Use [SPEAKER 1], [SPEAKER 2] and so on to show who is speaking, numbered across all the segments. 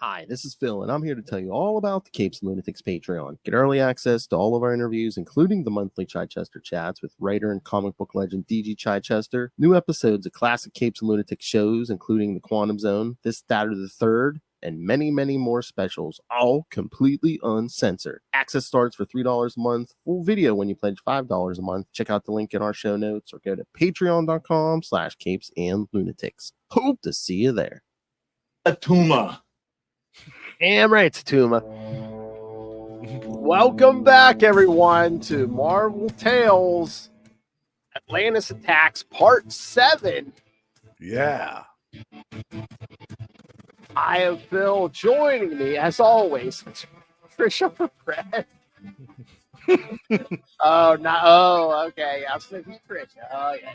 [SPEAKER 1] Hi, this is Phil, and I'm here to tell you all about the Capes and Lunatics Patreon. Get early access to all of our interviews, including the monthly Chichester chats with writer and comic book legend DG Chichester, new episodes of classic Capes and Lunatics shows, including The Quantum Zone, This, That, or the Third, and many, many more specials, all completely uncensored. Access starts for $3 a month, full video when you pledge $5 a month. Check out the link in our show notes or go to patreon.com/capesandlunatics. Hope to see you there.
[SPEAKER 2] Attuma.
[SPEAKER 1] Damn right, Attuma. Welcome back, everyone, to Marvel Tales Atlantis Attacks Part 7.
[SPEAKER 3] Yeah.
[SPEAKER 1] I am Phil. Joining me, as always, Trisha for Brett. Okay. I was thinking Trisha. Oh, yeah.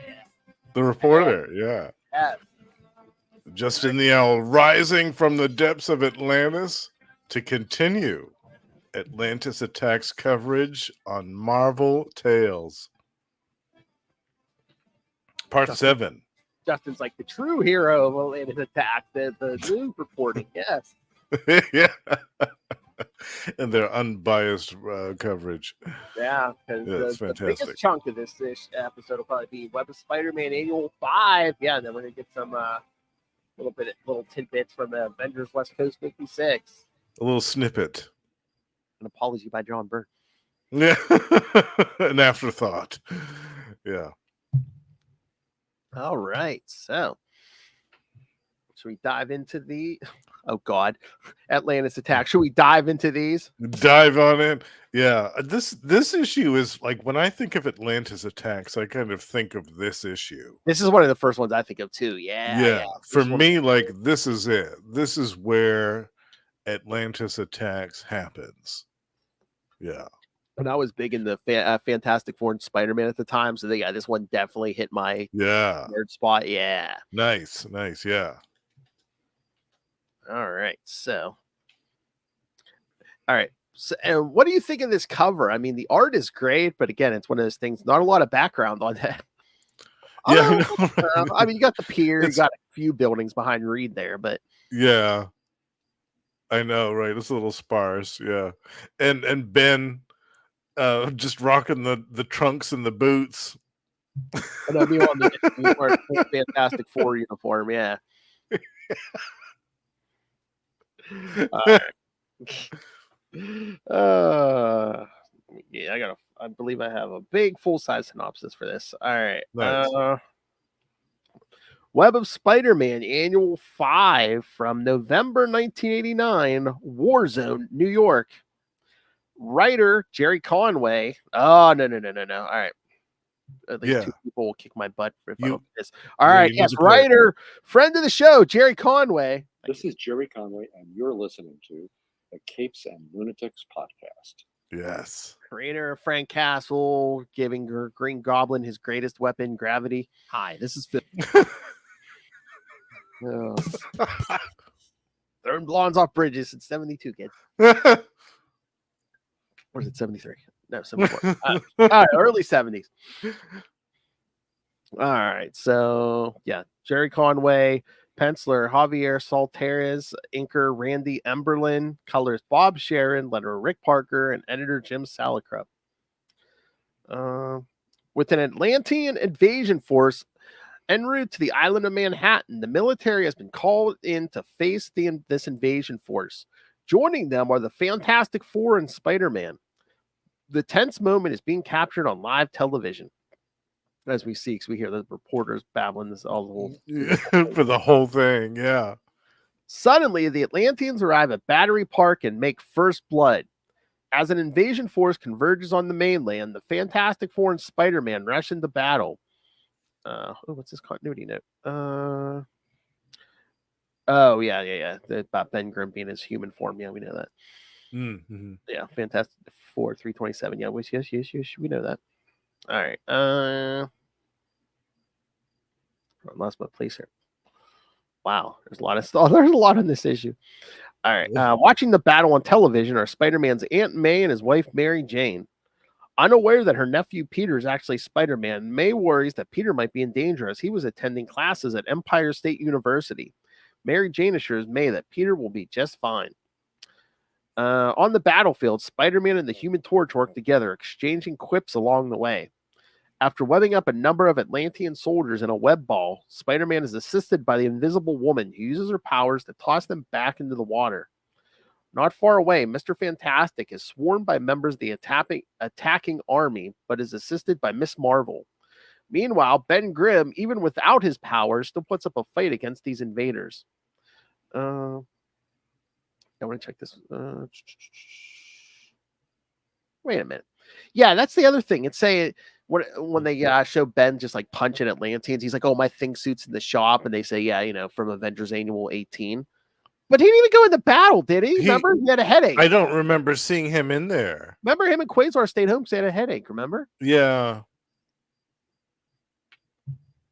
[SPEAKER 3] The reporter, yeah. Just in the hour, rising from the depths of Atlantis to continue Atlantis Attacks coverage on Marvel Tales. Part 7.
[SPEAKER 1] Justin's like the true hero of Atlantis Attack, the news reporting, yes.
[SPEAKER 3] Yeah. And their unbiased coverage.
[SPEAKER 1] Yeah, because the
[SPEAKER 3] fantastic.
[SPEAKER 1] biggest chunk of this episode will probably be Web of Spider-Man Annual 5. Yeah, and then we're going to get some little tidbits from Avengers West Coast 56.
[SPEAKER 3] A little snippet.
[SPEAKER 1] An apology by John Byrne.
[SPEAKER 3] Yeah. An afterthought. Yeah.
[SPEAKER 1] All right, so should we dive into the Atlantis Attack? Should we dive into these?
[SPEAKER 3] Dive on it. Yeah. This issue is like, when I think of Atlantis Attacks, I kind of think of this issue.
[SPEAKER 1] This is one of the first ones I think of too. Yeah.
[SPEAKER 3] For me, like, this is it. This is where Atlantis Attacks happens. Yeah.
[SPEAKER 1] And I was big in the Fantastic Four and Spider-Man at the time, so this one definitely hit my nerd spot. Yeah.
[SPEAKER 3] Nice. Yeah.
[SPEAKER 1] All right. So, and what do you think of this cover? I mean, the art is great, but again, it's one of those things. Not a lot of background on that.
[SPEAKER 3] Yeah.
[SPEAKER 1] I mean, you got the pier, you got a few buildings behind Reed there, but
[SPEAKER 3] yeah, I know, right? It's a little sparse. Yeah, and Ben. Just rocking the trunks and the boots.
[SPEAKER 1] And I mean, on the Fantastic Four uniform, yeah. I believe I have a big full-size synopsis for this. All right.
[SPEAKER 3] Nice.
[SPEAKER 1] Web of Spider-Man Annual 5 from November 1989, Warzone, New York. Writer Jerry Conway. Oh, no. All right. At least 2 people will kick my butt if I don't do this. All right. Yes, writer, friend of the show, Jerry Conway.
[SPEAKER 4] This is Jerry Conway, and you're listening to the Capes and Lunatics podcast.
[SPEAKER 3] Yes.
[SPEAKER 1] Creator of Frank Castle, giving Green Goblin his greatest weapon, gravity. Hi, this is Phil. Throwing blondes off bridges. It's 72, kids. Or is it 73? No, 74. All right, early 70s. All right, so yeah, Jerry Conway, penciler Javier Saltares, inker Randy Emberlin, colors Bob Sharon, letterer Rick Parker, and editor Jim Salicrup. With an Atlantean invasion force en route to the island of Manhattan, the military has been called in to face this invasion force. Joining them are the Fantastic Four and Spider-Man. The tense moment is being captured on live television as we see, because we hear the reporters babbling this all
[SPEAKER 3] for the whole thing. Yeah.
[SPEAKER 1] Suddenly, the Atlanteans arrive at Battery Park and make first blood. As an invasion force converges on the mainland, the Fantastic Four and Spider-Man rush into battle. What's this continuity note? About Ben Grimm being his human form. Yeah, we know that.
[SPEAKER 3] Mm-hmm.
[SPEAKER 1] Yeah, Fantastic Four 327. Yeah, yes, we know that. All right. I lost my place here. Wow, there's a lot of stuff. There's a lot on this issue. All right. Watching the battle on television are Spider-Man's Aunt May and his wife Mary Jane. Unaware that her nephew Peter is actually Spider-Man, May worries that Peter might be in danger as he was attending classes at Empire State University. Mary Jane assures May that Peter will be just fine. On the battlefield, Spider-Man and the Human Torch work together, exchanging quips along the way. After webbing up a number of Atlantean soldiers in a web ball, Spider-Man is assisted by the Invisible Woman, who uses her powers to toss them back into the water. Not far away, Mr. Fantastic is swarmed by members of the attacking army, but is assisted by Miss Marvel. Meanwhile, Ben Grimm, even without his powers, still puts up a fight against these invaders. I want to check this. Wait a minute. Yeah, that's the other thing. It's saying when they show Ben just like punching Atlanteans, he's like, "Oh, my thing suit's in the shop," and they say, "Yeah, from Avengers Annual 18." But he didn't even go into battle, did he? Remember, he had a headache.
[SPEAKER 3] I don't remember seeing him in there.
[SPEAKER 1] Remember, him and Quasar stayed home because they had a headache. Remember?
[SPEAKER 3] Yeah.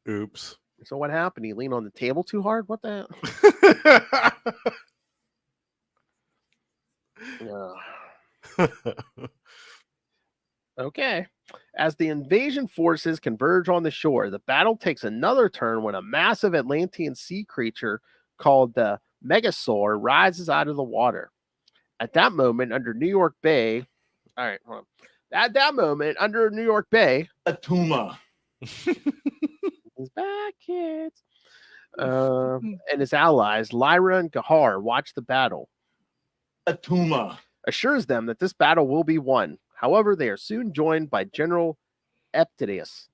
[SPEAKER 3] Oops.
[SPEAKER 1] So what happened? He leaned on the table too hard. What the hell? Okay. As the invasion forces converge on the shore, the battle takes another turn when a massive Atlantean sea creature called the Megasaur rises out of the water. At that moment, under New York Bay, all right, hold on. At that moment, under New York Bay,
[SPEAKER 2] Attuma.
[SPEAKER 1] he's back, kids. And his allies, Lyra and Gahar, watch the battle.
[SPEAKER 2] Attuma
[SPEAKER 1] Assures them that this battle will be won. However, they are soon joined by General Eptidius,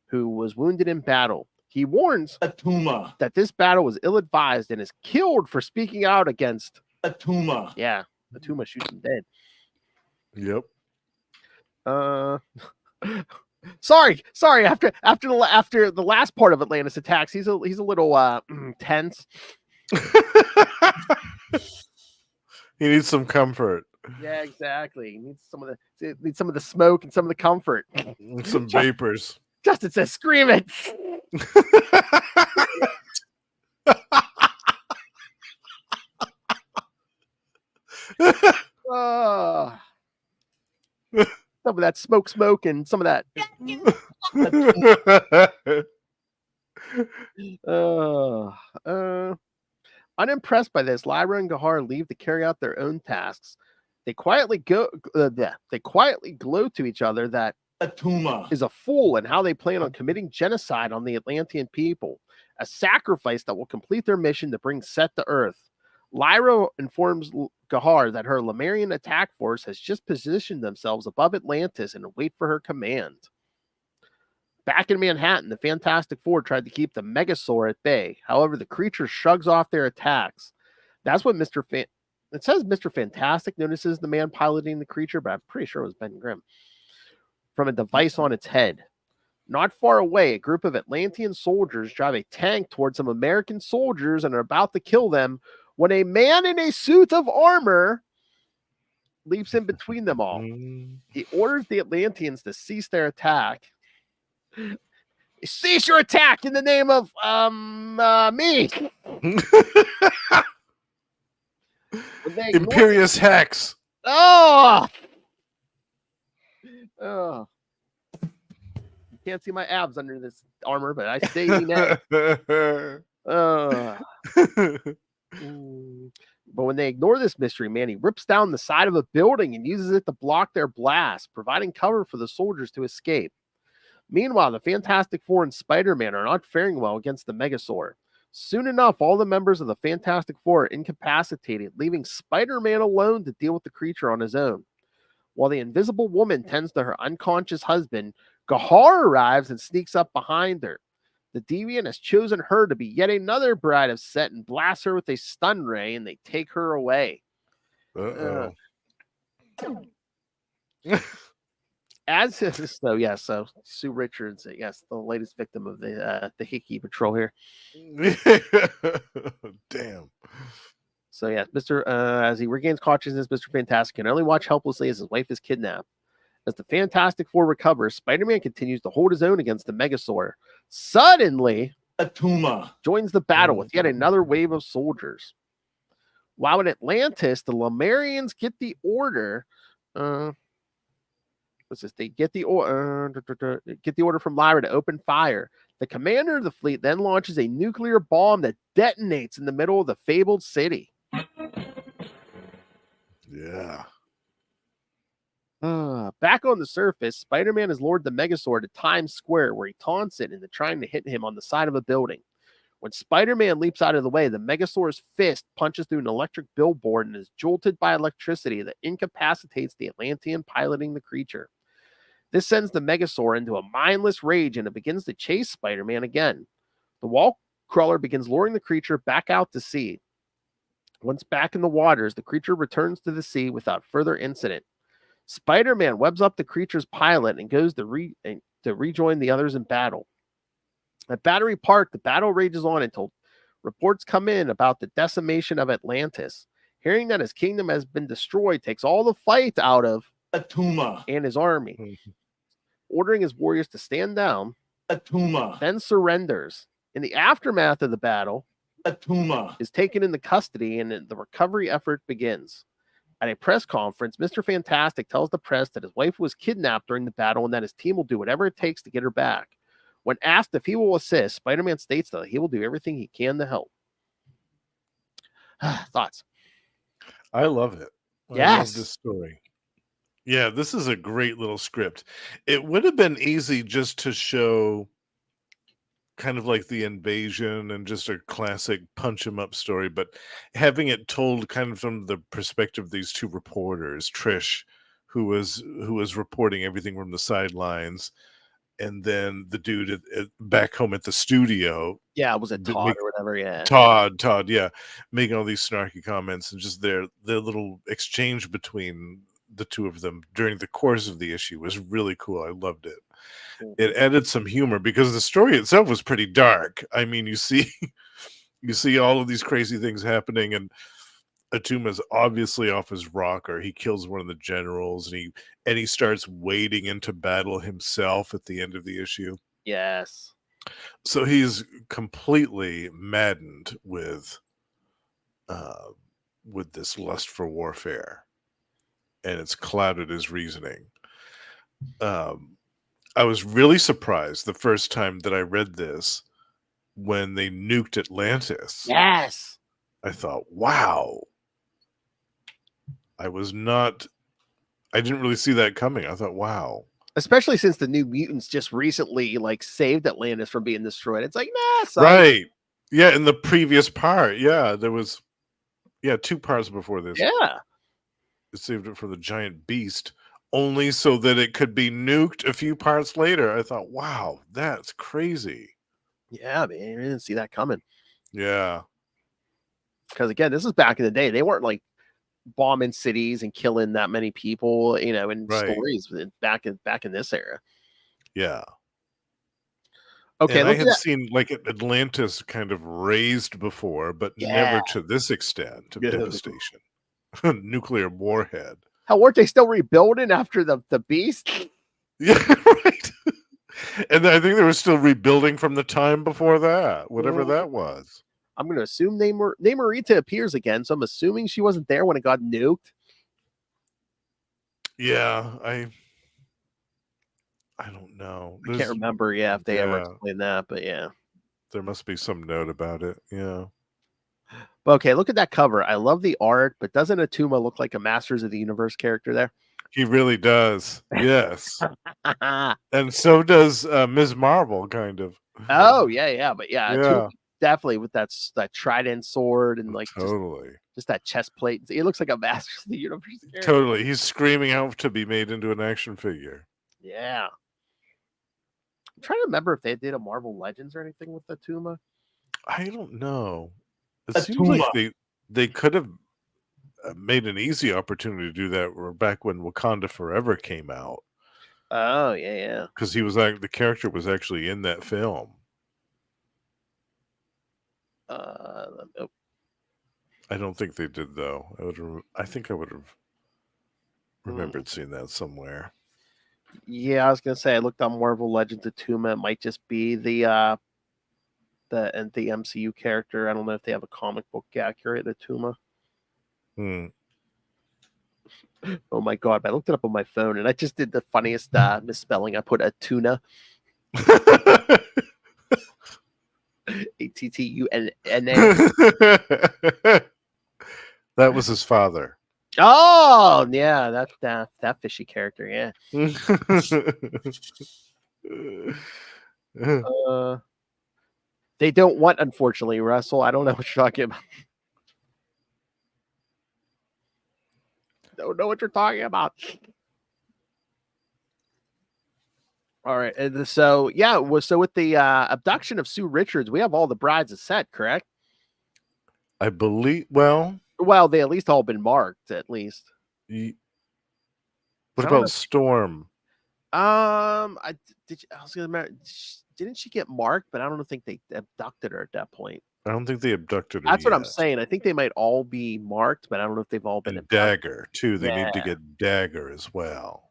[SPEAKER 1] who was wounded in battle. He warns
[SPEAKER 2] Attuma.
[SPEAKER 1] that this battle was ill-advised and is killed for speaking out against
[SPEAKER 2] Attuma.
[SPEAKER 1] Yeah, Attuma shoots him dead.
[SPEAKER 3] Yep.
[SPEAKER 1] Sorry. After the last part of Atlantis Attacks, he's a little tense.
[SPEAKER 3] He needs some comfort.
[SPEAKER 1] Yeah, exactly. He needs some of the smoke and some of the comfort.
[SPEAKER 3] Some vapors.
[SPEAKER 1] Justin says, "Scream it." Some of that smoke, and some of that. Unimpressed by this, Lyra and Gahar leave to carry out their own tasks. They quietly gloat to each other that
[SPEAKER 2] Attuma
[SPEAKER 1] is a fool and how they plan on committing genocide on the Atlantean people, a sacrifice that will complete their mission to bring Set to Earth. Lyra informs Gahar that her Lemurian attack force has just positioned themselves above Atlantis and wait for her command. Back in Manhattan, the Fantastic Four tried to keep the Megasaur at bay. However, the creature shrugs off their attacks. That's what it says Mr. Fantastic notices the man piloting the creature, but I'm pretty sure it was Ben Grimm. From a device on its head. Not far away, a group of Atlantean soldiers drive a tank towards some American soldiers and are about to kill them when a man in a suit of armor leaps in between them all. He orders the Atlanteans to cease their attack. Cease your attack in the name of me.
[SPEAKER 3] Imperious Hex.
[SPEAKER 1] Oh, you can't see my abs under this armor, but I stay neck. But when they ignore this mystery man, he rips down the side of a building and uses it to block their blast, providing cover for the soldiers to escape. Meanwhile, the Fantastic Four and Spider-Man are not faring well against the Megasaur. Soon enough, all the members of the Fantastic Four are incapacitated, leaving Spider-Man alone to deal with the creature on his own. While the Invisible Woman tends to her unconscious husband, Gahar arrives and sneaks up behind her. The Deviant has chosen her to be yet another bride of Set and blasts her with a stun ray, and they take her away.
[SPEAKER 3] Uh-oh.
[SPEAKER 1] So Sue Richards, yes, the latest victim of the Hickey Patrol here.
[SPEAKER 3] Damn.
[SPEAKER 1] So yeah, as he regains consciousness, Mr. Fantastic can only watch helplessly as his wife is kidnapped. As the Fantastic Four recovers, Spider-Man continues to hold his own against the Megasaur. Suddenly,
[SPEAKER 2] Attuma
[SPEAKER 1] joins the battle with yet another wave of soldiers. While in Atlantis, the Lemurians get the order. They get the order from Lyra to open fire. The commander of the fleet then launches a nuclear bomb that detonates in the middle of the fabled city.
[SPEAKER 3] Yeah.
[SPEAKER 1] Back on the surface, Spider-Man has lured the Megazord to Times Square, where he taunts it into trying to hit him on the side of a building. When Spider-Man leaps out of the way, the Megazord's fist punches through an electric billboard and is jolted by electricity that incapacitates the Atlantean piloting the creature. This sends the Megazord into a mindless rage, and it begins to chase Spider-Man again. The wall crawler begins luring the creature back out to sea. Once back in the waters, the creature returns to the sea without further incident. Spider-Man webs up the creature's pilot and goes to rejoin the others in battle. At Battery Park, the battle rages on until reports come in about the decimation of Atlantis. Hearing that his kingdom has been destroyed takes all the fight out of
[SPEAKER 2] Attuma.
[SPEAKER 1] and his army. Ordering his warriors to stand down,
[SPEAKER 2] Attuma.
[SPEAKER 1] then surrenders. In the aftermath of the battle,
[SPEAKER 2] Attuma
[SPEAKER 1] is taken into custody and the recovery effort begins. At a press conference, Mr. Fantastic tells the press that his wife was kidnapped during the battle and that his team will do whatever it takes to get her back. When asked if he will assist, Spider-Man states that he will do everything he can to help. Thoughts?
[SPEAKER 3] I love it. I love this story. Yeah, this is a great little script. It would have been easy just to show kind of like the invasion and just a classic punch 'em up story, but having it told kind of from the perspective of these two reporters, Trish, who was reporting everything from the sidelines, and then the dude back home at the studio.
[SPEAKER 1] Yeah, was it Todd or whatever? Yeah,
[SPEAKER 3] Todd, yeah, making all these snarky comments, and just their little exchange between the two of them during the course of the issue was really cool. I loved it. It added some humor because the story itself was pretty dark. I mean, you see all of these crazy things happening, and Atuma's obviously off his rocker. He kills one of the generals, and he starts wading into battle himself at the end of the issue.
[SPEAKER 1] Yes.
[SPEAKER 3] So he's completely maddened with this lust for warfare, and it's clouded his reasoning. I was really surprised the first time that I read this when they nuked Atlantis.
[SPEAKER 1] Yes.
[SPEAKER 3] I thought, wow. I didn't really see that coming. I thought, wow.
[SPEAKER 1] Especially since the New Mutants just recently saved Atlantis from being destroyed. It's like, nah, son.
[SPEAKER 3] Right. Yeah, in the previous part. Yeah, there was 2 parts before this.
[SPEAKER 1] Yeah.
[SPEAKER 3] It saved it from the giant beast, only so that it could be nuked a few parts later. I thought, wow, that's crazy.
[SPEAKER 1] Yeah, man, I didn't see that coming.
[SPEAKER 3] Yeah.
[SPEAKER 1] Because again, this is back in the day. They weren't bombing cities and killing that many people, in stories back in this era.
[SPEAKER 3] Yeah.
[SPEAKER 1] Okay,
[SPEAKER 3] and I had seen Atlantis kind of raised before, but never to this extent of devastation. Nuclear warhead.
[SPEAKER 1] How weren't they still rebuilding after the beast?
[SPEAKER 3] Yeah, right. And I think they were still rebuilding from the time before that, whatever that was.
[SPEAKER 1] I'm going to assume Namorita appears again, so I'm assuming she wasn't there when it got nuked.
[SPEAKER 3] Yeah, I don't know.
[SPEAKER 1] I can't remember, if they ever explained that, but yeah.
[SPEAKER 3] There must be some note about it, yeah.
[SPEAKER 1] But okay, look at that cover. I love the art, but doesn't Attuma look like a Masters of the Universe character there?
[SPEAKER 3] He really does, yes. And so does Ms. Marvel, kind of.
[SPEAKER 1] Oh, yeah, but yeah. Definitely with that trident sword and
[SPEAKER 3] totally
[SPEAKER 1] just that chest plate. It looks like a Masters of the Universe character.
[SPEAKER 3] Totally. He's screaming out to be made into an action figure.
[SPEAKER 1] Yeah. I'm trying to remember if they did a Marvel Legends or anything with Attuma.
[SPEAKER 3] I don't know. It seems like they could have made an easy opportunity to do that back when Wakanda Forever came out.
[SPEAKER 1] Oh, yeah.
[SPEAKER 3] Because the character was actually in that film. I don't think they did, though. I think I would have remembered seeing that somewhere.
[SPEAKER 1] Yeah, I was gonna say I looked on Marvel Legends Attuma. It might just be the MCU character. I don't know if they have a comic book accurate Attuma. Oh my god! I looked it up on my phone and I just did the funniest misspelling. I put Attuna. Attuna.
[SPEAKER 3] That was his father.
[SPEAKER 1] Oh, yeah, that fishy character, yeah. They don't want, unfortunately, Russell. I don't know what you're talking about. Don't know what you're talking about. All right, and so yeah, so with the abduction of Sue Richards, we have all the brides set, correct?
[SPEAKER 3] I believe. Well,
[SPEAKER 1] they at least all been marked, at least.
[SPEAKER 3] What about Storm?
[SPEAKER 1] I was gonna. Didn't she get marked? But I don't think they abducted her at that point.
[SPEAKER 3] I don't think they abducted her.
[SPEAKER 1] That's what I'm saying. I think they might all be marked, but I don't know if they've all been abducted.
[SPEAKER 3] Dagger too. They need to get Dagger as well.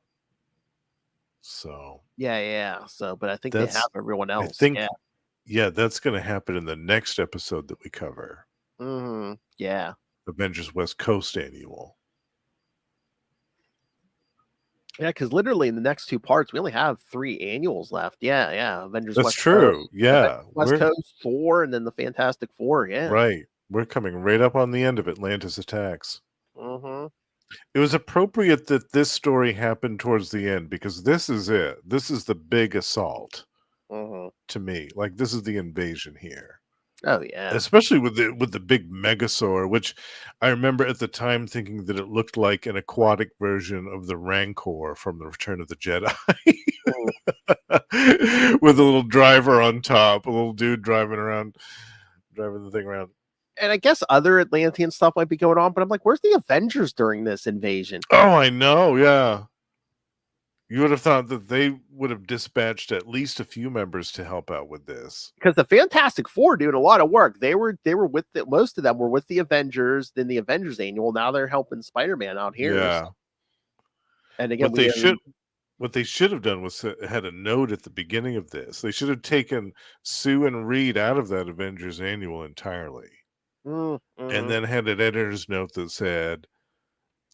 [SPEAKER 3] So
[SPEAKER 1] yeah. So, but I think they have everyone else.
[SPEAKER 3] I think, yeah, that's going to happen in the next episode that we cover.
[SPEAKER 1] Yeah,
[SPEAKER 3] Avengers West Coast Annual.
[SPEAKER 1] Yeah, because literally in the next two parts, we only have 3 annuals left. Yeah. Avengers
[SPEAKER 3] That's
[SPEAKER 1] West
[SPEAKER 3] true.
[SPEAKER 1] Coast,
[SPEAKER 3] Yeah.
[SPEAKER 1] West Coast, Thor, and then the Fantastic Four. Yeah.
[SPEAKER 3] Right. We're coming right up on the end of Atlantis Attacks.
[SPEAKER 1] Mm-hmm.
[SPEAKER 3] It was appropriate that this story happened towards the end because this is it. This is the big assault to me. Like, this is the invasion here.
[SPEAKER 1] Oh yeah,
[SPEAKER 3] especially with the big Megasaur, which I remember at the time thinking that it looked like an aquatic version of the Rancor from the Return of the Jedi, with a little driver on top, a little dude driving the thing around.
[SPEAKER 1] And I guess other Atlantean stuff might be going on, but I'm like, where's the Avengers during this invasion?
[SPEAKER 3] Oh, I know, yeah. You would have thought that they would have dispatched at least a few members to help out with this.
[SPEAKER 1] Because the Fantastic Four doing a lot of work. They were with most of them were with the Avengers, then the Avengers Annual. Now they're helping Spider-Man out here.
[SPEAKER 3] Yeah.
[SPEAKER 1] So. And again,
[SPEAKER 3] what they should have done was had a note at the beginning of this. They should have taken Sue and Reed out of that Avengers Annual entirely. And then had an editor's note that said,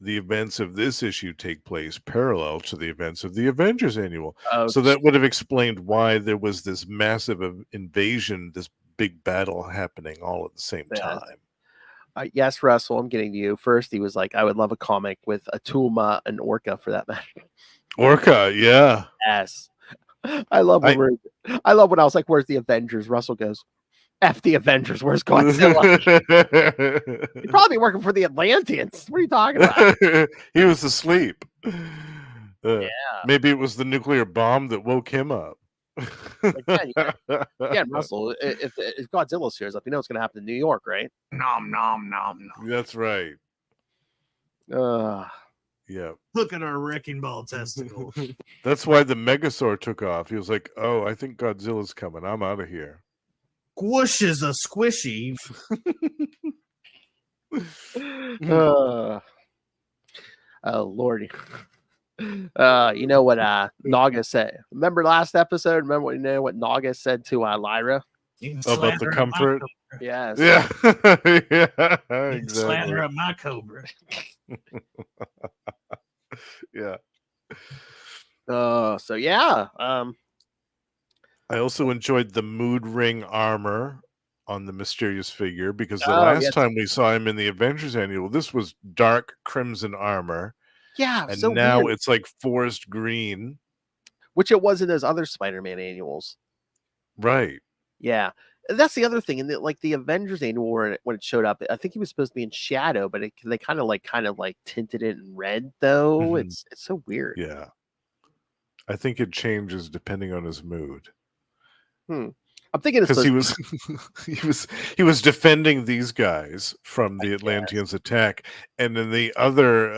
[SPEAKER 3] the events of this issue take place parallel to the events of the Avengers Annual. So that would have explained why there was this massive invasion, this big battle happening all at the same time.
[SPEAKER 1] Yes, Russell, I'm getting to you. First, he was like, I would love a comic with Atuma and Orca for that matter.
[SPEAKER 3] Orca, yeah.
[SPEAKER 1] Yes. I love when I was like, where's the Avengers? Russell goes, F the Avengers, where's Godzilla? He'd probably be working for the Atlanteans. What are you talking about?
[SPEAKER 3] He was asleep.
[SPEAKER 1] Yeah.
[SPEAKER 3] Maybe it was the nuclear bomb that woke him up.
[SPEAKER 1] Again, Russell, if Godzilla shows up, you know what's going to happen in New York, right?
[SPEAKER 2] Nom, nom, nom, nom.
[SPEAKER 3] That's right. Yeah.
[SPEAKER 2] Look at our wrecking ball testicle.
[SPEAKER 3] That's why the Megasaur took off. He was like, oh, I think Godzilla's coming. I'm out of here.
[SPEAKER 2] Squish is a squishy.
[SPEAKER 1] Oh Lordy. You know what Naga said? Remember last episode? Remember what Naga said to Lyra?
[SPEAKER 3] About the comfort?
[SPEAKER 1] Yes.
[SPEAKER 3] Yeah. Yeah.
[SPEAKER 2] Exactly. Slander up my cobra.
[SPEAKER 3] Yeah.
[SPEAKER 1] So yeah.
[SPEAKER 3] I also enjoyed the mood ring armor on the mysterious figure because the last time we saw him in the Avengers Annual, this was dark crimson armor.
[SPEAKER 1] Yeah,
[SPEAKER 3] and
[SPEAKER 1] so
[SPEAKER 3] now
[SPEAKER 1] weird.
[SPEAKER 3] It's like forest green,
[SPEAKER 1] which it was in those other Spider-Man annuals.
[SPEAKER 3] Right.
[SPEAKER 1] Yeah, and that's the other thing. And like the Avengers Annual, when it showed up, I think he was supposed to be in shadow, but they kind of like tinted it in red. Though it's so weird.
[SPEAKER 3] Yeah, I think it changes depending on his mood.
[SPEAKER 1] I'm thinking
[SPEAKER 3] because he was defending these guys from the Atlanteans attack, and in the other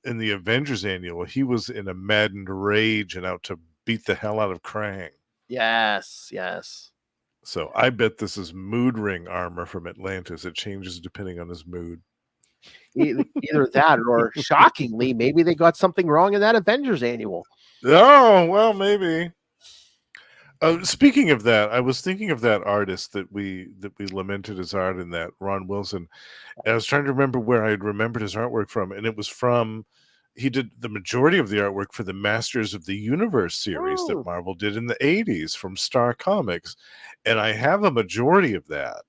[SPEAKER 3] in the Avengers Annual, he was in a maddened rage and out to beat the hell out of Krang.
[SPEAKER 1] Yes.
[SPEAKER 3] So I bet this is mood ring armor from Atlantis. It changes depending on his mood.
[SPEAKER 1] Either that, or shockingly, maybe they got something wrong in that Avengers Annual.
[SPEAKER 3] Oh well, maybe. Speaking of that, I was thinking of that artist that we lamented his art in that, Ron Wilson. And I was trying to remember where I had remembered his artwork from, and it was from he did the majority of the artwork for the Masters of the Universe series
[SPEAKER 1] Oh.
[SPEAKER 3] that Marvel did in the 80s from Star Comics. And I have a majority of that.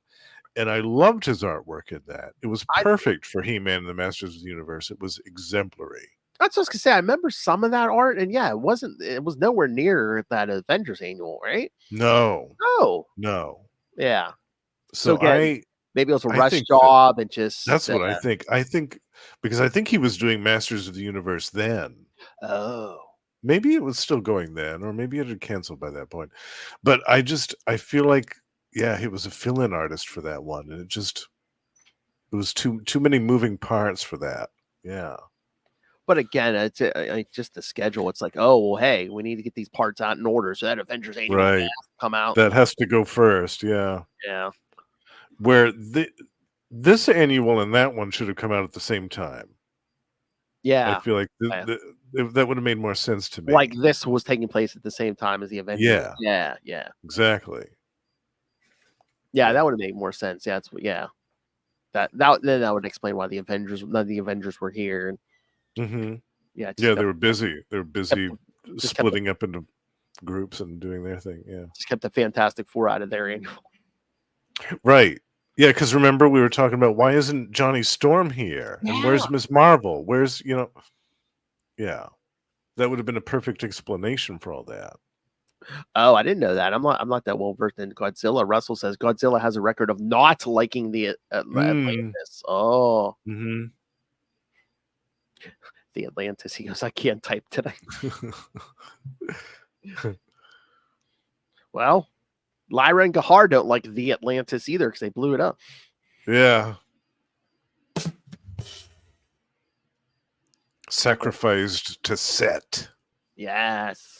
[SPEAKER 3] And I loved his artwork in that. It was perfect for He-Man and the Masters of the Universe. It was exemplary.
[SPEAKER 1] That's what I was gonna say. I remember some of that art, and yeah, it was nowhere near that Avengers Annual, right?
[SPEAKER 3] No.
[SPEAKER 1] No.
[SPEAKER 3] No.
[SPEAKER 1] Yeah.
[SPEAKER 3] So
[SPEAKER 1] again, maybe it was a
[SPEAKER 3] I
[SPEAKER 1] rush
[SPEAKER 3] think
[SPEAKER 1] job and just
[SPEAKER 3] that's what I think. I think because I think he was doing Masters of the Universe then.
[SPEAKER 1] Oh.
[SPEAKER 3] Maybe it was still going then, or maybe it had canceled by that point. But I feel like, yeah, he was a fill-in artist for that one, and it was too many moving parts for that. Yeah.
[SPEAKER 1] But again, it's just the schedule. It's like, oh well, hey, we need to get these parts out in order so that Avengers Annual
[SPEAKER 3] Right.
[SPEAKER 1] has to come out.
[SPEAKER 3] That has to go first, yeah.
[SPEAKER 1] Yeah.
[SPEAKER 3] Where this annual and that one should have come out at the same time.
[SPEAKER 1] Yeah.
[SPEAKER 3] I feel like that would have made more sense to me.
[SPEAKER 1] Like this was taking place at the same time as the Avengers.
[SPEAKER 3] Yeah.
[SPEAKER 1] Yeah. Yeah.
[SPEAKER 3] Exactly.
[SPEAKER 1] Yeah, that would have made more sense. Yeah, that would explain why none of the Avengers were here.
[SPEAKER 3] Mm-hmm.
[SPEAKER 1] Yeah,
[SPEAKER 3] Yeah, they were busy. They were busy splitting up into groups and doing their thing. Yeah,
[SPEAKER 1] just kept the Fantastic Four out of their annual.
[SPEAKER 3] Right. Yeah, because remember we were talking about why isn't Johnny Storm here? And where's Miss Marvel? Where's yeah. That would have been a perfect explanation for all that.
[SPEAKER 1] Oh, I didn't know that. I'm not that well versed in Godzilla. Russell says Godzilla has a record of not liking the Atlantis. Oh.
[SPEAKER 3] Mm-hmm.
[SPEAKER 1] The Atlantis. He goes, I can't type today. Well, Lyra and Gahar don't like the Atlantis either because they blew it up.
[SPEAKER 3] Yeah. Sacrificed to Set.
[SPEAKER 1] Yes.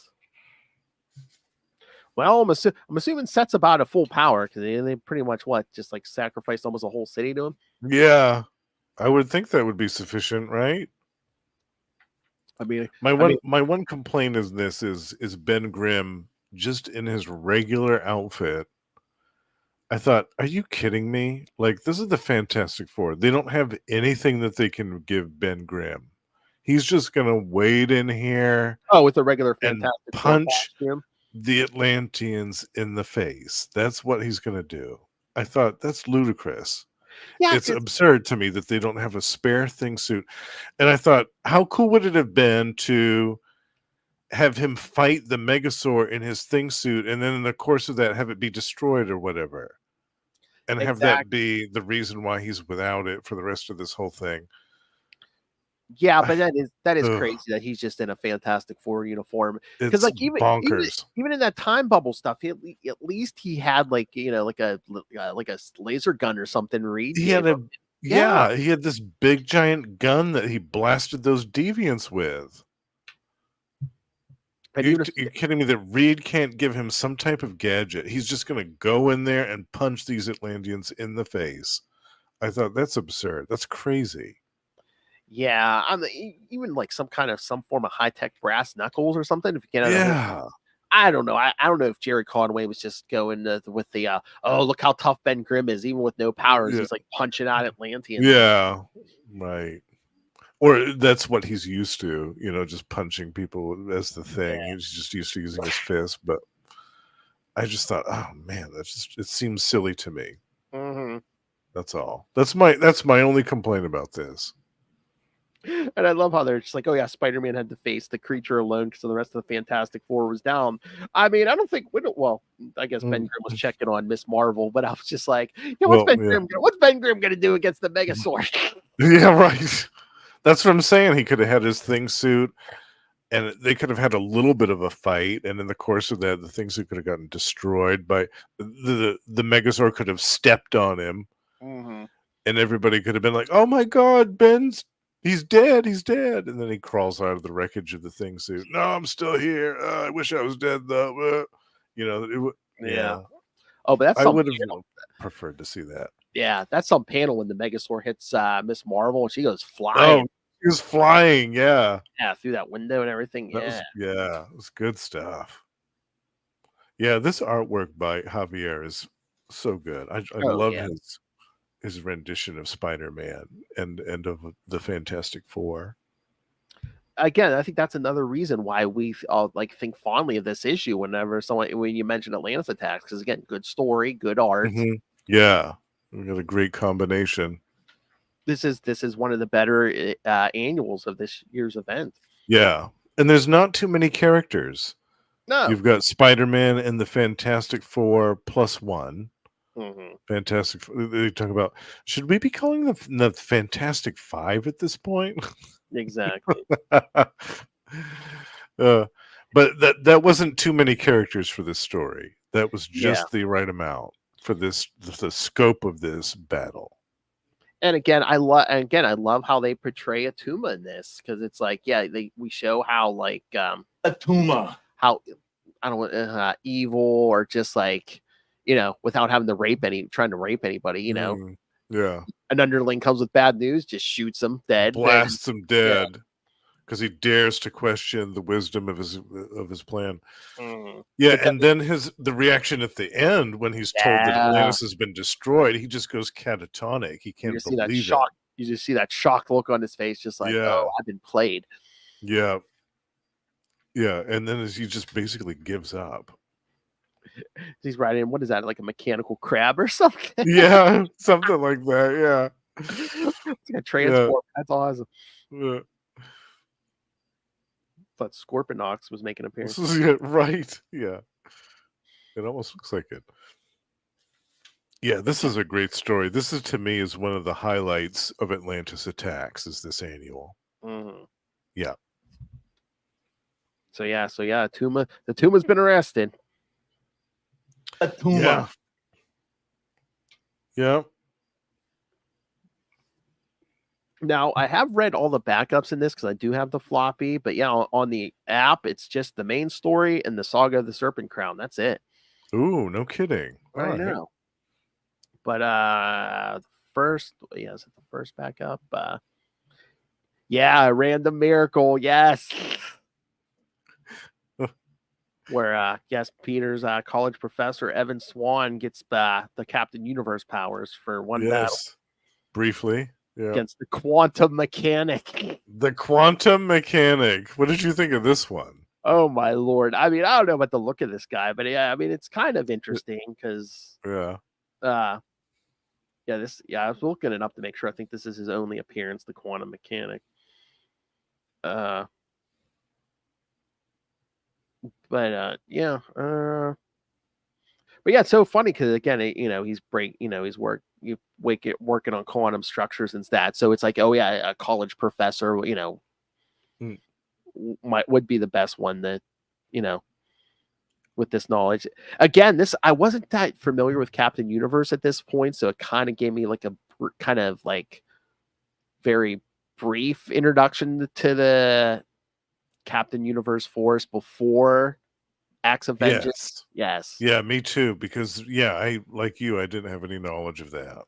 [SPEAKER 1] Well, I'm assuming Set's about a full power because they pretty much just like sacrificed almost a whole city to him.
[SPEAKER 3] Yeah. I would think that would be sufficient, right?
[SPEAKER 1] I mean,
[SPEAKER 3] my one complaint is Ben Grimm just in his regular outfit. I thought, are you kidding me? Like, this is the Fantastic Four. They don't have anything that they can give Ben Grimm. He's just gonna wade in here.
[SPEAKER 1] Oh, with a regular Fantastic
[SPEAKER 3] and punch the Atlanteans in the face. That's what he's gonna do. I thought that's ludicrous. Yeah, it's absurd to me that they don't have a spare thing suit. And I thought, how cool would it have been to have him fight the Megasaur in his thing suit, and then in the course of that, have it be destroyed or whatever, and have that be the reason why he's without it for the rest of this whole thing.
[SPEAKER 1] Yeah, but that is crazy that he's just in a Fantastic Four uniform. Because like even in that time bubble stuff, at least he had like like a laser gun or something.
[SPEAKER 3] He had he had this big giant gun that he blasted those deviants with. You're kidding me that Reed can't give him some type of gadget? He's just going to go in there and punch these Atlanteans in the face. I thought that's absurd. That's crazy.
[SPEAKER 1] Yeah, even like some form of high-tech brass knuckles or something. If you can, I don't know. I don't know if Jerry Conway was just going with the oh, look how tough Ben Grimm is, even with no powers. He's like punching out Atlanteans.
[SPEAKER 3] Yeah, right. Or that's what he's used to, just punching people as the thing. Yeah. He's just used to using his fist. But I just thought, oh man, it seems silly to me.
[SPEAKER 1] Mm-hmm.
[SPEAKER 3] That's all. That's my only complaint about this.
[SPEAKER 1] And I love how they're just like, oh yeah, Spider-Man had to face the creature alone because the rest of the Fantastic Four was down. I mean, I don't think I guess Ben Grimm was checking on Miss Marvel, but I was just like, what's Ben Grimm gonna do against the Megasaur?
[SPEAKER 3] Yeah, right. That's what I'm saying. He could have had his thing suit, and they could have had a little bit of a fight, and in the course of that, the thing suit could have gotten destroyed by the Megasaur could have stepped on him, and everybody could have been like, "Oh my God, he's dead, and then he crawls out of the wreckage of the thing suit. No, I'm still here. I wish I was dead though.
[SPEAKER 1] Yeah. Oh, but
[SPEAKER 3] I would have preferred to see that.
[SPEAKER 1] Yeah, that's some panel when the Megasaur hits Miss Marvel and she goes flying.
[SPEAKER 3] Oh, she was flying, yeah.
[SPEAKER 1] Yeah, through that window and everything.
[SPEAKER 3] It was good stuff. Yeah, this artwork by Javier is so good. I love his rendition of Spider-Man and of the Fantastic Four.
[SPEAKER 1] again, I think that's another reason why we all like think fondly of this issue whenever when you mention Atlantis Attacks, because again, good story, good art.
[SPEAKER 3] Yeah, we got a great combination.
[SPEAKER 1] This is one of the better annuals of this year's event.
[SPEAKER 3] Yeah, and there's not too many characters.
[SPEAKER 1] No,
[SPEAKER 3] You've got Spider-Man and the Fantastic Four +1. Fantastic. They talk about, should we be calling them the Fantastic Five at this point?
[SPEAKER 1] exactly.
[SPEAKER 3] But that wasn't too many characters for this story. That was just the right amount for the scope of this battle.
[SPEAKER 1] And again, I love how they portray Attuma in this, because it's like, we show how like
[SPEAKER 2] Attuma,
[SPEAKER 1] how I don't know, evil, or just like, without having to trying to rape anybody,
[SPEAKER 3] Yeah.
[SPEAKER 1] An underling comes with bad news, just shoots him dead,
[SPEAKER 3] Blasts him dead because he dares to question the wisdom of his plan. Yeah, and then the reaction at the end when he's told that Atlantis has been destroyed, he just goes catatonic. He can't believe it.
[SPEAKER 1] You just see that shocked look on his face, just like, oh, I've been played.
[SPEAKER 3] Yeah. Yeah, and then he just basically gives up.
[SPEAKER 1] He's riding, what is that, like a mechanical crab or something?
[SPEAKER 3] Yeah, something like that, yeah.
[SPEAKER 1] It's like a transport. That's awesome.
[SPEAKER 3] Yeah.
[SPEAKER 1] Thought Scorpionox was making an appearance.
[SPEAKER 3] Right, yeah. It almost looks like it. Yeah, this is a great story. This is, to me, is one of the highlights of Atlantis Attacks, is this annual. Yeah.
[SPEAKER 1] So Attuma's been arrested.
[SPEAKER 2] Attuma.
[SPEAKER 3] Yeah.
[SPEAKER 1] Now, I have read all the backups in this because I do have the floppy, but on the app, it's just the main story and the Saga of the Serpent Crown. That's it.
[SPEAKER 3] Ooh, no kidding.
[SPEAKER 1] I know. But is it the first backup? Random Miracle, yes. Where Peter's college professor Evan Swan gets the Captain Universe powers for one battle.
[SPEAKER 3] Briefly. Yeah.
[SPEAKER 1] Against the quantum mechanic.
[SPEAKER 3] The quantum mechanic. What did you think of this one?
[SPEAKER 1] Oh my lord. I mean, I don't know about the look of this guy, but it's kind of interesting because I was looking it up to make sure. I think this is his only appearance, the quantum mechanic. But it's so funny because again, he's working on quantum structures and that. So it's like, a college professor, would be the best one that, with this knowledge. Again, I wasn't that familiar with Captain Universe at this point, so it kind of gave me like a kind of like very brief introduction to the Captain Universe force before Acts of Vengeance. Yes.
[SPEAKER 3] Yeah, me too. Because I like you, I didn't have any knowledge of that.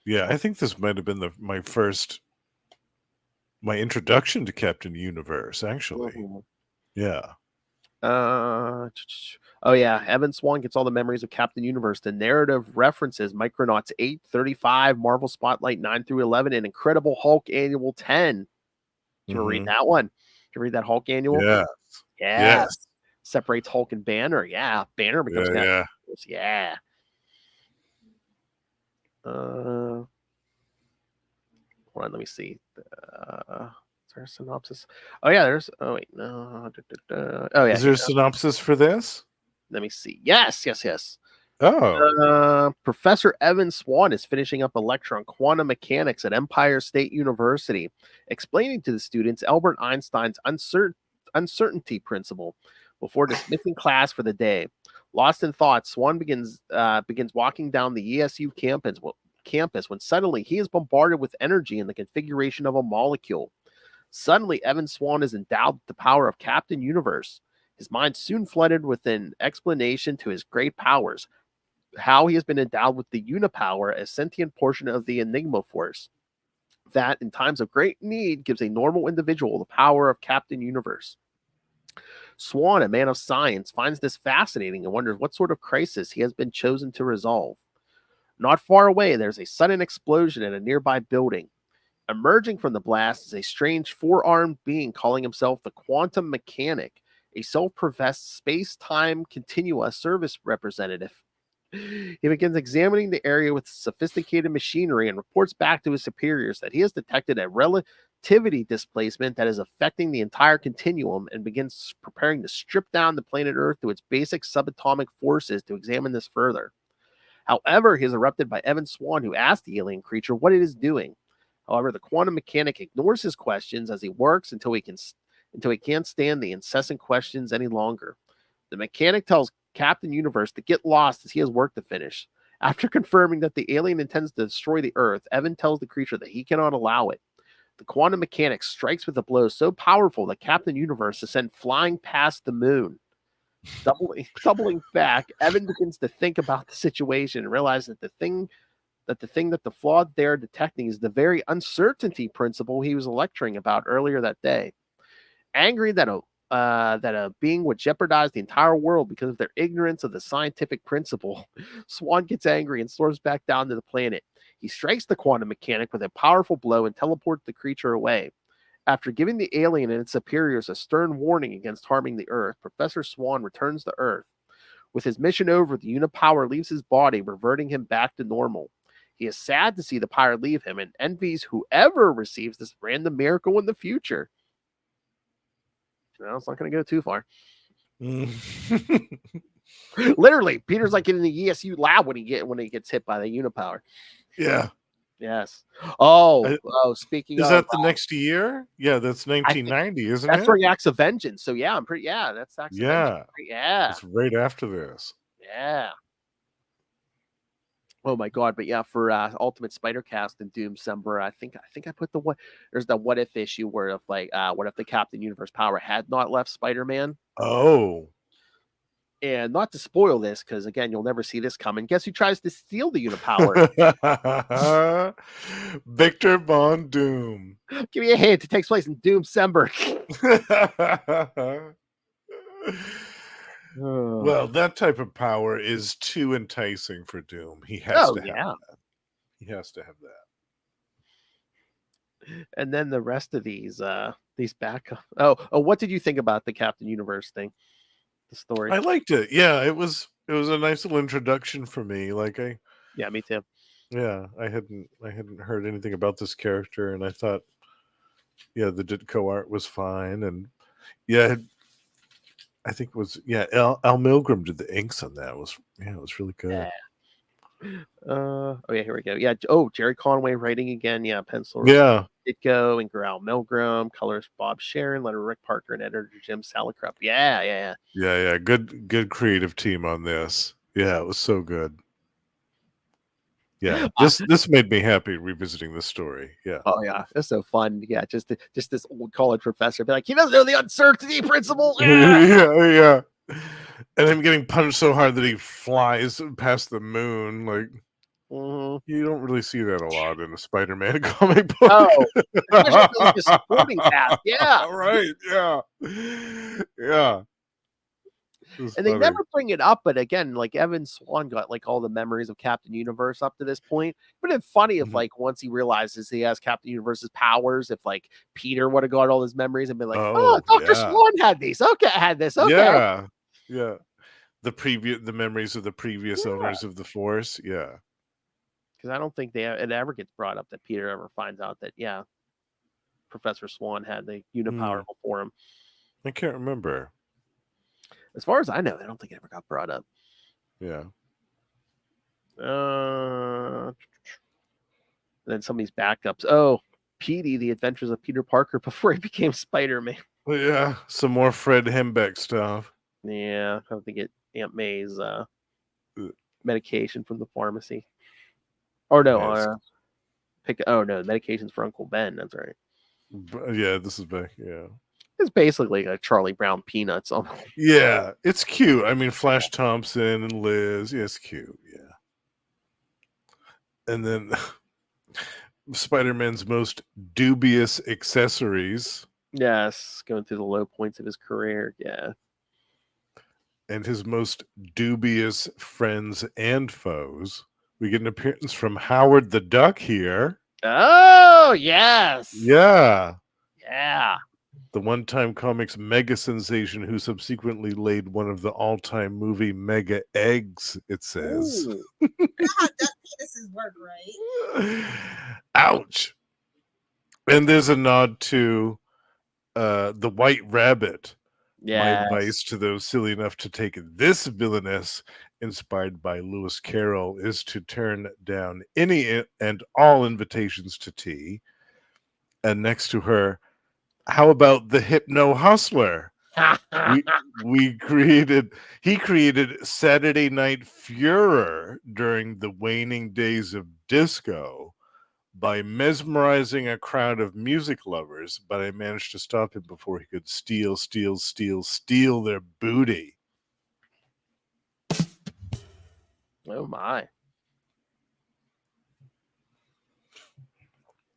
[SPEAKER 3] Yeah, I think this might have been my introduction to Captain Universe, actually. Yeah.
[SPEAKER 1] Evan Swan gets all the memories of Captain Universe. The narrative references Micronauts 8, 35, Marvel Spotlight 9 through 11, and Incredible Hulk Annual 10. Did you read that one? Did you read that Hulk Annual?
[SPEAKER 3] Yes.
[SPEAKER 1] Separates Hulk and Banner. Yeah. Banner becomes Captain Universe. Yeah. Hold on, let me see. Is there a synopsis? Oh yeah, there's. Oh wait, no. Oh yeah.
[SPEAKER 3] Is there a synopsis for this?
[SPEAKER 1] Let me see. Yes.
[SPEAKER 3] Oh.
[SPEAKER 1] Professor Evan Swan is finishing up a lecture on quantum mechanics at Empire State University, explaining to the students Albert Einstein's uncertainty principle before dismissing class for the day. Lost in thought, Swan begins walking down the ESU campus when suddenly he is bombarded with energy in the configuration of a molecule. Suddenly, Evan Swan is endowed with the power of Captain Universe. His mind soon flooded with an explanation to his great powers, how he has been endowed with the Unipower, a sentient portion of the Enigma Force, that in times of great need gives a normal individual the power of Captain Universe. Swan, a man of science, finds this fascinating and wonders what sort of crisis he has been chosen to resolve. Not far away, there's a sudden explosion in a nearby building. Emerging from the blast is a strange four-armed being calling himself the Quantum Mechanic, a self-professed space-time continua service representative. He begins examining the area with sophisticated machinery and reports back to his superiors that he has detected a relativity displacement that is affecting the entire continuum and begins preparing to strip down the planet Earth to its basic subatomic forces to examine this further. However, he is interrupted by Evan Swan, who asks the alien creature what it is doing. However, the quantum mechanic ignores his questions as he works until he can't stand the incessant questions any longer. The mechanic tells Captain Universe to get lost as he has work to finish. After confirming that the alien intends to destroy the Earth, Evan tells the creature that he cannot allow it. The quantum mechanic strikes with a blow so powerful that Captain Universe is sent flying past the moon. Doubling back, Evan begins to think about the situation and realizes that the thing that the flawed they are detecting is the very uncertainty principle he was lecturing about earlier that day. Angry that a being would jeopardize the entire world because of their ignorance of the scientific principle, Swan gets angry and storms back down to the planet. He strikes the quantum mechanic with a powerful blow and teleports the creature away. After giving the alien and its superiors a stern warning against harming the Earth, Professor Swan returns to Earth. With his mission over, the Unipower leaves his body, reverting him back to normal. He is sad to see the power leave him and envies whoever receives this random miracle in the future. Well, it's not going to go too far. Literally, Peter's like in the ESU lab when he gets hit by the Unipower.
[SPEAKER 3] Yeah.
[SPEAKER 1] Yes. Oh, speaking
[SPEAKER 3] is
[SPEAKER 1] of,
[SPEAKER 3] that the next year? Yeah, that's 1990, isn't it?
[SPEAKER 1] That's where Acts of Vengeance. So yeah, that's Acts of Vengeance. Yeah.
[SPEAKER 3] It's right after this.
[SPEAKER 1] Yeah. Oh my god! But yeah, for Ultimate Spider Cast and Doomsumber, I think I put there's the what if issue where if what if the Captain Universe power had not left Spider-Man?
[SPEAKER 3] Oh.
[SPEAKER 1] And not to spoil this, because again, you'll never see this coming. Guess who tries to steal the Unipower?
[SPEAKER 3] Victor Von Doom.
[SPEAKER 1] Give me a hint. It takes place in Doomsumber.
[SPEAKER 3] Well, that type of power is too enticing for Doom. He has to have that. He has to have that.
[SPEAKER 1] And then the rest of these backup. Oh, what did you think about the Captain Universe thing? The story.
[SPEAKER 3] I liked it. Yeah, it was a nice little introduction for me.
[SPEAKER 1] Yeah, me too.
[SPEAKER 3] Yeah, I hadn't heard anything about this character, and I thought, yeah, the Ditko art was fine, and yeah, I think it was Al Milgram did the inks on that. It was really good.
[SPEAKER 1] Yeah. Here we go. Yeah. Oh, Jerry Conway writing again. Yeah, pencil.
[SPEAKER 3] Yeah.
[SPEAKER 1] Ditko and Al Milgram, colors Bob Sharon, letter Rick Parker, and editor Jim Salicrup. Yeah.
[SPEAKER 3] Good creative team on this. Yeah, it was so good. Yeah, this made me happy revisiting this story. Yeah.
[SPEAKER 1] Oh yeah, it's so fun. Yeah, just this old college professor be like, he doesn't know the uncertainty principle.
[SPEAKER 3] Yeah. And him getting punched so hard that he flies past the moon. Like, you don't really see that a lot in a Spider-Man comic book.
[SPEAKER 1] Oh, especially the supporting cast. Yeah.
[SPEAKER 3] Right. Yeah.
[SPEAKER 1] And they never bring it up, but again, like Evan Swan got like all the memories of Captain Universe up to this point. But it's funny if like once he realizes he has Captain Universe's powers, if like Peter would have got all his memories and been like, "Oh, Dr. Swan had these. Okay, I had this. Okay."
[SPEAKER 3] Yeah. The memories of the previous owners of the Force. Yeah.
[SPEAKER 1] Because I don't think it ever gets brought up that Peter ever finds out that Professor Swan had the Unipower before him.
[SPEAKER 3] I can't remember.
[SPEAKER 1] As far as I know, I don't think it ever got brought up.
[SPEAKER 3] Yeah.
[SPEAKER 1] And then some of these backups. Oh, Petey, The Adventures of Peter Parker before he became Spider-Man.
[SPEAKER 3] Well, yeah, some more Fred Hembeck stuff.
[SPEAKER 1] Yeah, I don't think Aunt May's medication from the pharmacy. Or no, medications for Uncle Ben. That's right.
[SPEAKER 3] Yeah, this is back. Yeah.
[SPEAKER 1] It's basically like Charlie Brown Peanuts.
[SPEAKER 3] Yeah, it's cute. I mean, Flash Thompson and Liz. Yeah, it's cute. Yeah. And then Spider-Man's most dubious accessories.
[SPEAKER 1] Yes, going through the low points of his career. Yeah.
[SPEAKER 3] And his most dubious friends and foes. We get an appearance from Howard the Duck here.
[SPEAKER 1] Oh, yes.
[SPEAKER 3] Yeah.
[SPEAKER 1] Yeah.
[SPEAKER 3] The one-time comics mega sensation who subsequently laid one of the all-time movie mega eggs, it says.
[SPEAKER 1] Ooh.
[SPEAKER 5] How duck penises work, right?
[SPEAKER 3] Ouch. And there's a nod to the White Rabbit. My
[SPEAKER 1] Yes.
[SPEAKER 3] advice to those silly enough to take this villainess, inspired by Lewis Carroll, is to turn down any and all invitations to tea. And next to her, how about the Hypno Hustler? He created Saturday Night Furor during the waning days of disco by mesmerizing a crowd of music lovers, but I managed to stop him before he could steal their booty.
[SPEAKER 1] Oh my.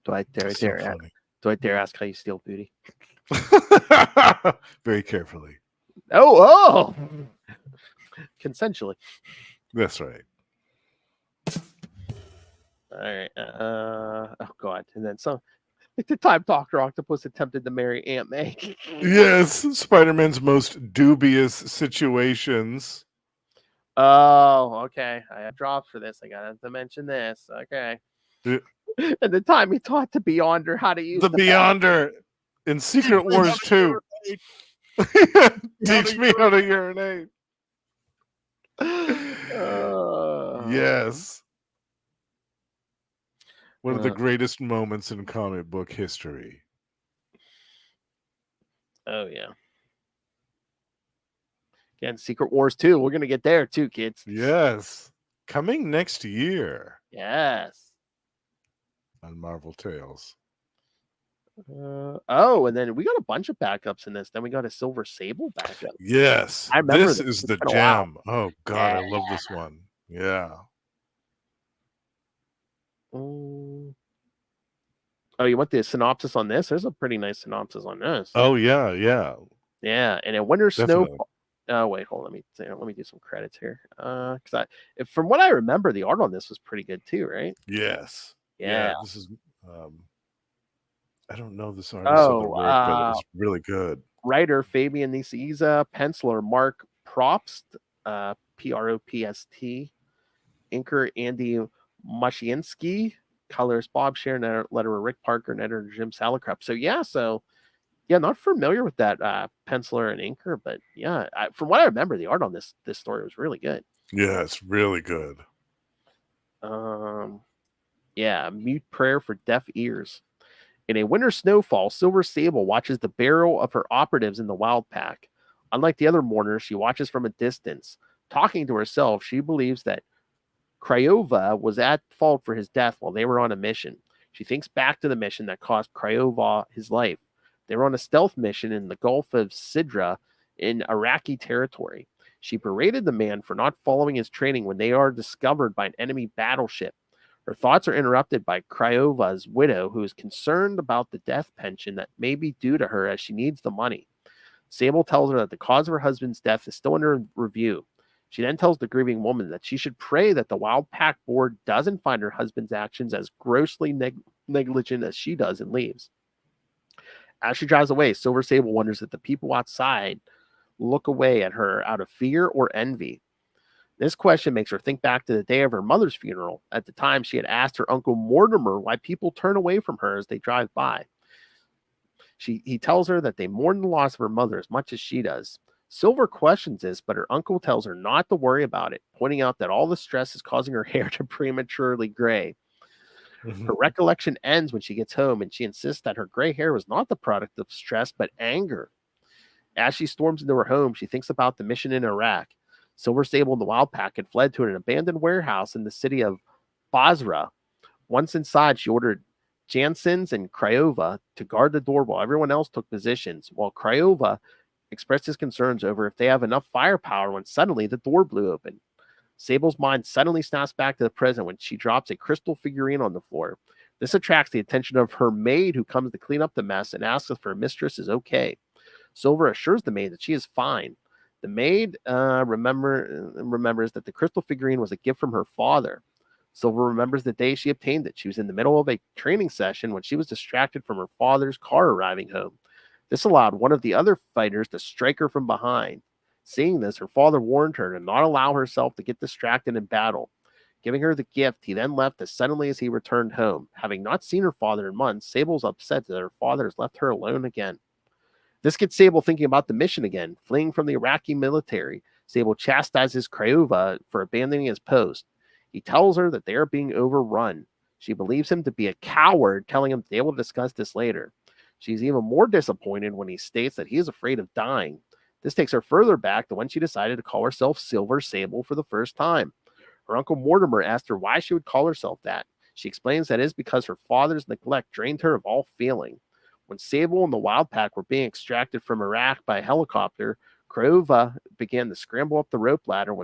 [SPEAKER 1] Do I dare
[SPEAKER 3] So
[SPEAKER 1] dare
[SPEAKER 3] funny.
[SPEAKER 1] do I dare ask how you steal booty?
[SPEAKER 3] Very carefully.
[SPEAKER 1] Oh. Consensually.
[SPEAKER 3] That's right.
[SPEAKER 1] All right. Oh god. And then some like the time Dr. Octopus attempted to marry Aunt May.
[SPEAKER 3] Yes, Spider-Man's most dubious situations.
[SPEAKER 1] Oh, okay. I have drops for this. I gotta have to mention this. Okay.
[SPEAKER 3] Yeah.
[SPEAKER 1] And the time he taught the Beyonder how to use
[SPEAKER 3] The
[SPEAKER 1] bathroom.
[SPEAKER 3] Beyonder in Secret Wars 2. Teach me how to urinate. Yes. One of the greatest moments in comic book history.
[SPEAKER 1] Oh yeah. Again, Secret Wars 2. We're gonna get there too, kids.
[SPEAKER 3] Yes. Coming next year
[SPEAKER 1] Yes.
[SPEAKER 3] on Marvel Tales.
[SPEAKER 1] And then we got a bunch of backups in this. Then we got a Silver Sable backup.
[SPEAKER 3] Yes.
[SPEAKER 1] I remember
[SPEAKER 3] this
[SPEAKER 1] this.
[SPEAKER 3] is
[SPEAKER 1] It's
[SPEAKER 3] the
[SPEAKER 1] been a while.
[SPEAKER 3] jam. Oh God, I love this one. Yeah.
[SPEAKER 1] Oh, you want the synopsis on this? There's a pretty nice synopsis on this.
[SPEAKER 3] Oh yeah, yeah.
[SPEAKER 1] Yeah, and in Winter
[SPEAKER 3] Definitely.
[SPEAKER 1] Snowfall. Oh wait, hold on. Let me do some credits here. Because from what I remember, the art on this was pretty good too, right?
[SPEAKER 3] Yes.
[SPEAKER 1] Yeah.
[SPEAKER 3] This is I don't know this artist of the work, but it's really good.
[SPEAKER 1] Writer Fabian Nicieza, penciler Mark Propst, Propst, inker Andy Mashinsky, colors Bob Sharon, letterer Rick Parker, and editor Jim Salicrup. So not familiar with that penciler and inker, but yeah, from what I remember, the art on this story was really good.
[SPEAKER 3] Yeah, it's really good.
[SPEAKER 1] Mute prayer for deaf ears. In a winter snowfall, Silver Sable watches the burial of her operatives in the Wild Pack. Unlike the other mourners, she watches from a distance. Talking to herself, she believes that Craiova was at fault for his death while they were on a mission. She thinks back to the mission that cost Craiova his life. They were on a stealth mission in the Gulf of Sidra in Iraqi territory. She berated the man for not following his training when they are discovered by an enemy battleship. Her thoughts are interrupted by Craiova's widow, who is concerned about the death pension that may be due to her as she needs the money. Sable tells her that the cause of her husband's death is still under review. She then tells the grieving woman that she should pray that the Wild Pack board doesn't find her husband's actions as grossly negligent as she does and leaves. As she drives away, Silver Sable wonders if the people outside look away at her out of fear or envy. This question makes her think back to the day of her mother's funeral. At the time, she had asked her uncle Mortimer why people turn away from her as they drive by. He tells her that they mourn the loss of her mother as much as she does. Silver questions this, but her uncle tells her not to worry about it, pointing out that all the stress is causing her hair to prematurely gray. Her recollection ends when she gets home, and she insists that her gray hair was not the product of stress, but anger. As she storms into her home, she thinks about the mission in Iraq. Silver Sable and the Wild Pack had fled to an abandoned warehouse in the city of Basra. Once inside, she ordered Janssens and Craiova to guard the door while everyone else took positions, while Craiova expressed his concerns over if they have enough firepower when suddenly the door blew open. Sable's mind suddenly snaps back to the present when she drops a crystal figurine on the floor. This attracts the attention of her maid, who comes to clean up the mess and asks if her mistress is okay. Silver assures the maid that she is fine. The maid remembers that the crystal figurine was a gift from her father. Silver remembers the day she obtained it. She was in the middle of a training session when she was distracted from her father's car arriving home. This allowed one of the other fighters to strike her from behind. Seeing this, her father warned her to not allow herself to get distracted in battle. Giving her the gift, he then left as suddenly as he returned home. Having not seen her father in months, Sable's upset that her father has left her alone again. This gets Sable thinking about the mission again. Fleeing from the Iraqi military, Sable chastises Craiova for abandoning his post. He tells her that they are being overrun. She believes him to be a coward, telling him they will discuss this later. She's even more disappointed when he states that he is afraid of dying. This takes her further back to when she decided to call herself Silver Sable for the first time. Her uncle Mortimer asked her why she would call herself that. She explains that it is because her father's neglect drained her of all feeling. When Sable and the Wild Pack were being extracted from Iraq by a helicopter, Craiova began to scramble up the rope ladder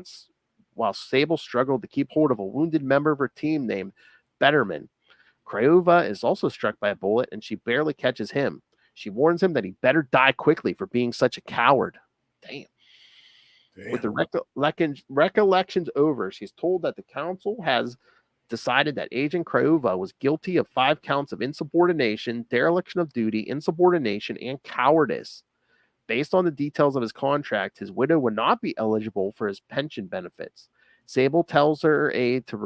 [SPEAKER 1] while Sable struggled to keep hold of a wounded member of her team named Betterman. Craiova is also struck by a bullet, and she barely catches him. She warns him that he better die quickly for being such a coward. Damn. With the recollections over, she's told that the council has decided that Agent Craiova was guilty of 5 counts of insubordination, dereliction of duty, insubordination, and cowardice. Based on the details of his contract, his widow would not be eligible for his pension benefits. Sable tells her aide to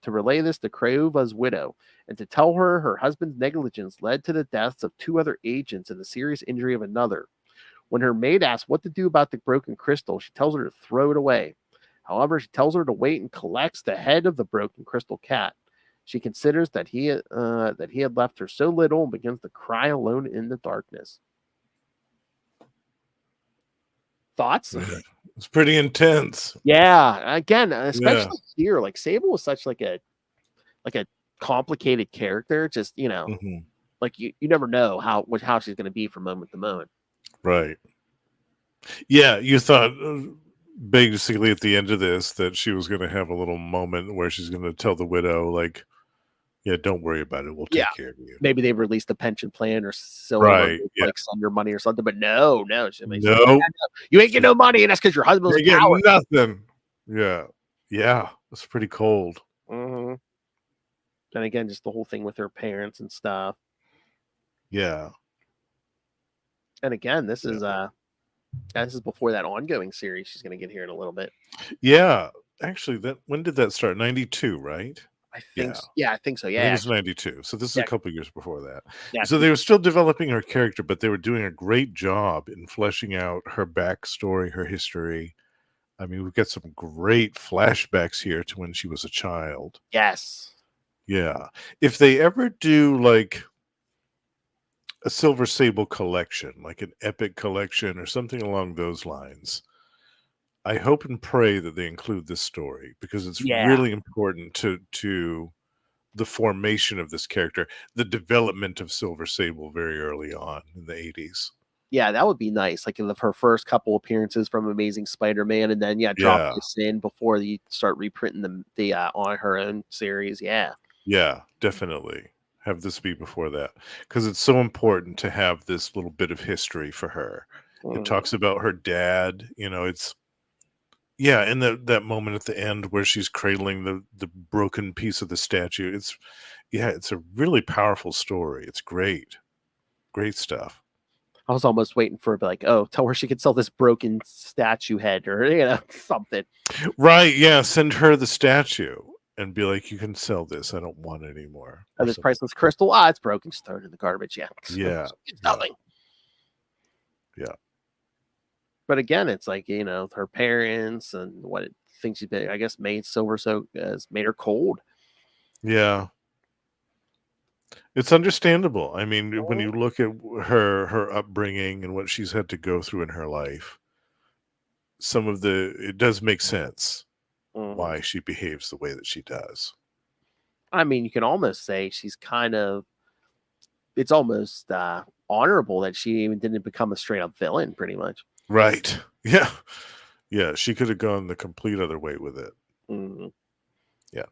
[SPEAKER 1] relay this to Craiova's widow and to tell her her husband's negligence led to the deaths of 2 other agents and the serious injury of another. When her maid asks what to do about the broken crystal, she tells her to throw it away. However, she tells her to wait and collects the head of the broken crystal cat. She considers that he had left her so little and begins to cry alone in the darkness. Thoughts?
[SPEAKER 3] It's pretty intense.
[SPEAKER 1] Yeah, again, especially here, like Sable was such like a complicated character. Just like you never know how she's going to be from moment to moment.
[SPEAKER 3] Right. Yeah, you thought basically at the end of this that she was going to have a little moment where she's going to tell the widow, like, yeah, don't worry about it. We'll take care of you.
[SPEAKER 1] Maybe they released a pension plan or Silver like send your money or something, but no.
[SPEAKER 3] No,
[SPEAKER 1] you ain't get no money, and that's because your husband's a coward.
[SPEAKER 3] Nothing. Yeah, it's pretty cold.
[SPEAKER 1] Mm-hmm. And again, just the whole thing with her parents and stuff.
[SPEAKER 3] Yeah.
[SPEAKER 1] And again, this is before that ongoing series she's going to get here in a little bit.
[SPEAKER 3] Yeah, actually, when did that start? 92, right?
[SPEAKER 1] I think I think so. Yeah,
[SPEAKER 3] I think it was 92. So this is a couple years before that.
[SPEAKER 1] Yeah.
[SPEAKER 3] So they were still developing her character, but they were doing a great job in fleshing out her backstory, her history. I mean, we've got some great flashbacks here to when she was a child.
[SPEAKER 1] Yes.
[SPEAKER 3] Yeah. If they ever do like a Silver Sable collection, like an epic collection or something along those lines, I hope and pray that they include this story because it's really important to the formation of this character, the development of Silver Sable very early on in the 80s.
[SPEAKER 1] Yeah, that would be nice. Like her first couple appearances from Amazing Spider-Man, and then drop this in before you start reprinting the on her own series. Yeah,
[SPEAKER 3] definitely have this be before that because it's so important to have this little bit of history for her. It talks about her dad. And that moment at the end where she's cradling the broken piece of the statue. It's a really powerful story. It's great stuff.
[SPEAKER 1] I was almost waiting for tell her she could sell this broken statue head or something. Right?
[SPEAKER 3] Yeah, send her the statue and be like, you can sell this. I don't want it anymore.
[SPEAKER 1] Or this priceless crystal. It's broken. Just throw it in the garbage.
[SPEAKER 3] Yeah,
[SPEAKER 1] it's nothing.
[SPEAKER 3] Yeah.
[SPEAKER 1] But again, it's like, her parents and what it thinks she's been, I guess, made Silver has made her cold.
[SPEAKER 3] Yeah. It's understandable. I mean, when you look at her upbringing and what she's had to go through in her life, it does make sense why she behaves the way that she does.
[SPEAKER 1] I mean, you can almost say she's it's almost honorable that she even didn't become a straight up villain, pretty much.
[SPEAKER 3] Right. Yeah. Yeah. She could have gone the complete other way with it.
[SPEAKER 1] Mm-hmm.
[SPEAKER 3] Yeah.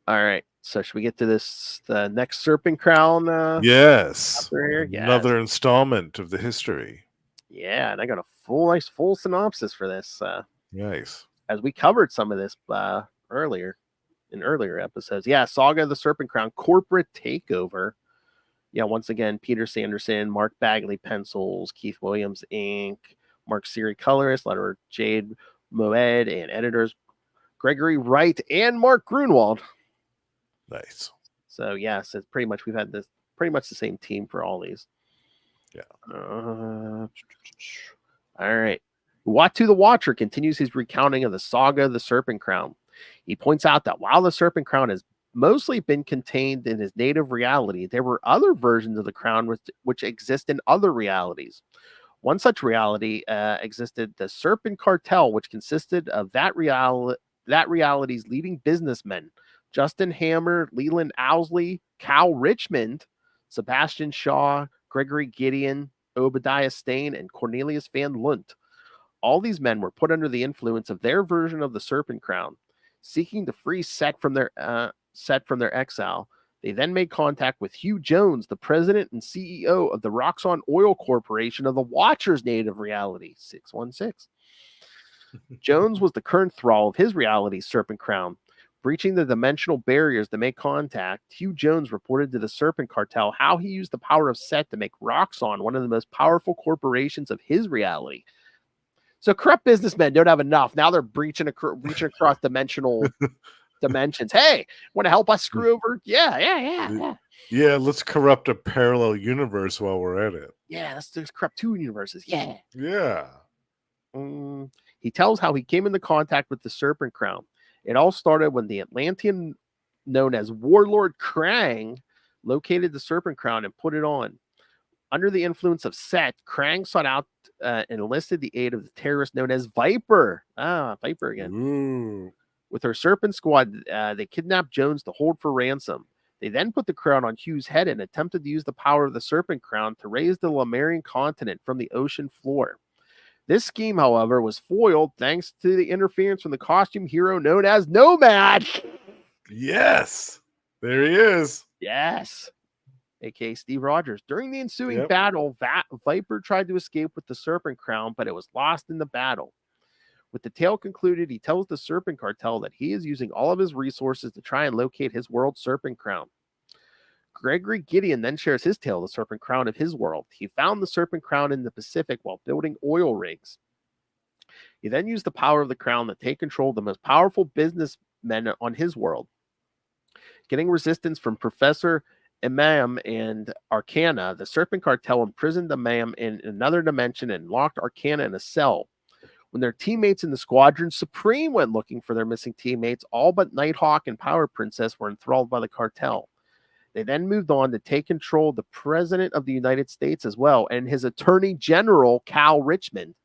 [SPEAKER 1] All right. So should we get to the next Serpent Crown?
[SPEAKER 3] Yes.
[SPEAKER 1] Yes.
[SPEAKER 3] Another installment of the history.
[SPEAKER 1] Yeah. And I got a nice full synopsis for this.
[SPEAKER 3] Nice.
[SPEAKER 1] As we covered some of this earlier. in earlier episodes. Yeah, Saga of the Serpent Crown corporate takeover. Yeah, once again, Peter Sanderson, Mark Bagley pencils, Keith Williams ink, Mark Siri colorist, letterer Jade Moed, and editors Gregory Wright and Mark Grunwald.
[SPEAKER 3] Nice.
[SPEAKER 1] So yes, it's pretty much we've had this pretty much the same team for all these.
[SPEAKER 3] Yeah.
[SPEAKER 1] All right. Watu the Watcher continues his recounting of the saga of the Serpent Crown. He points out that while the Serpent Crown has mostly been contained in his native reality, there were other versions of the crown which exist in other realities. One such reality existed, the Serpent Cartel, which consisted of that reality's leading businessmen, Justin Hammer, Leland Owsley, Cal Richmond, Sebastian Shaw, Gregory Gideon, Obadiah Stane, and Cornelius Van Lunt. All these men were put under the influence of their version of the Serpent Crown. Seeking to free Set from their exile, they then made contact with Hugh Jones, the president and CEO of the Roxxon Oil Corporation of the Watcher's native reality, 616. Jones was the current thrall of his reality's Serpent Crown. Breaching the dimensional barriers to make contact, Hugh Jones reported to the Serpent Cartel how he used the power of Set to make Roxxon one of the most powerful corporations of his reality. So corrupt businessmen don't have enough. Now they're reaching across dimensional dimensions. Hey, want to help us screw over? Yeah.
[SPEAKER 3] Yeah, let's corrupt a parallel universe while we're at it.
[SPEAKER 1] Yeah, let's corrupt two universes. Yeah.
[SPEAKER 3] Yeah.
[SPEAKER 1] He tells how he came into contact with the Serpent Crown. It all started when the Atlantean known as Warlord Krang located the Serpent Crown and put it on. Under the influence of Set, Krang sought out and enlisted the aid of the terrorist known as Viper. Viper again.
[SPEAKER 3] Ooh.
[SPEAKER 1] With her Serpent Squad, they kidnapped Jones to hold for ransom. They then put the crown on Hugh's head and attempted to use the power of the Serpent Crown to raise the Lemurian continent from the ocean floor. This scheme, however, was foiled thanks to the interference from the costume hero known as Nomad.
[SPEAKER 3] Yes. There he is.
[SPEAKER 1] Yes. A.k.a. Steve Rogers. During the ensuing battle, Viper tried to escape with the Serpent Crown, but it was lost in the battle. With the tale concluded, he tells the Serpent Cartel that he is using all of his resources to try and locate his world's Serpent Crown. Gregory Gideon then shares his tale of the Serpent Crown of his world. He found the Serpent Crown in the Pacific while building oil rigs. He then used the power of the crown to take control of the most powerful businessmen on his world. Getting resistance from Professor Imam and Arcana, the Serpent Cartel imprisoned Imam in another dimension and locked Arcana in a cell. When their teammates in the Squadron Supreme went looking for their missing teammates, all but Nighthawk and Power Princess were enthralled by the cartel. They then moved on to take control of the President of the United States as well, and his Attorney General, Cal Richmond.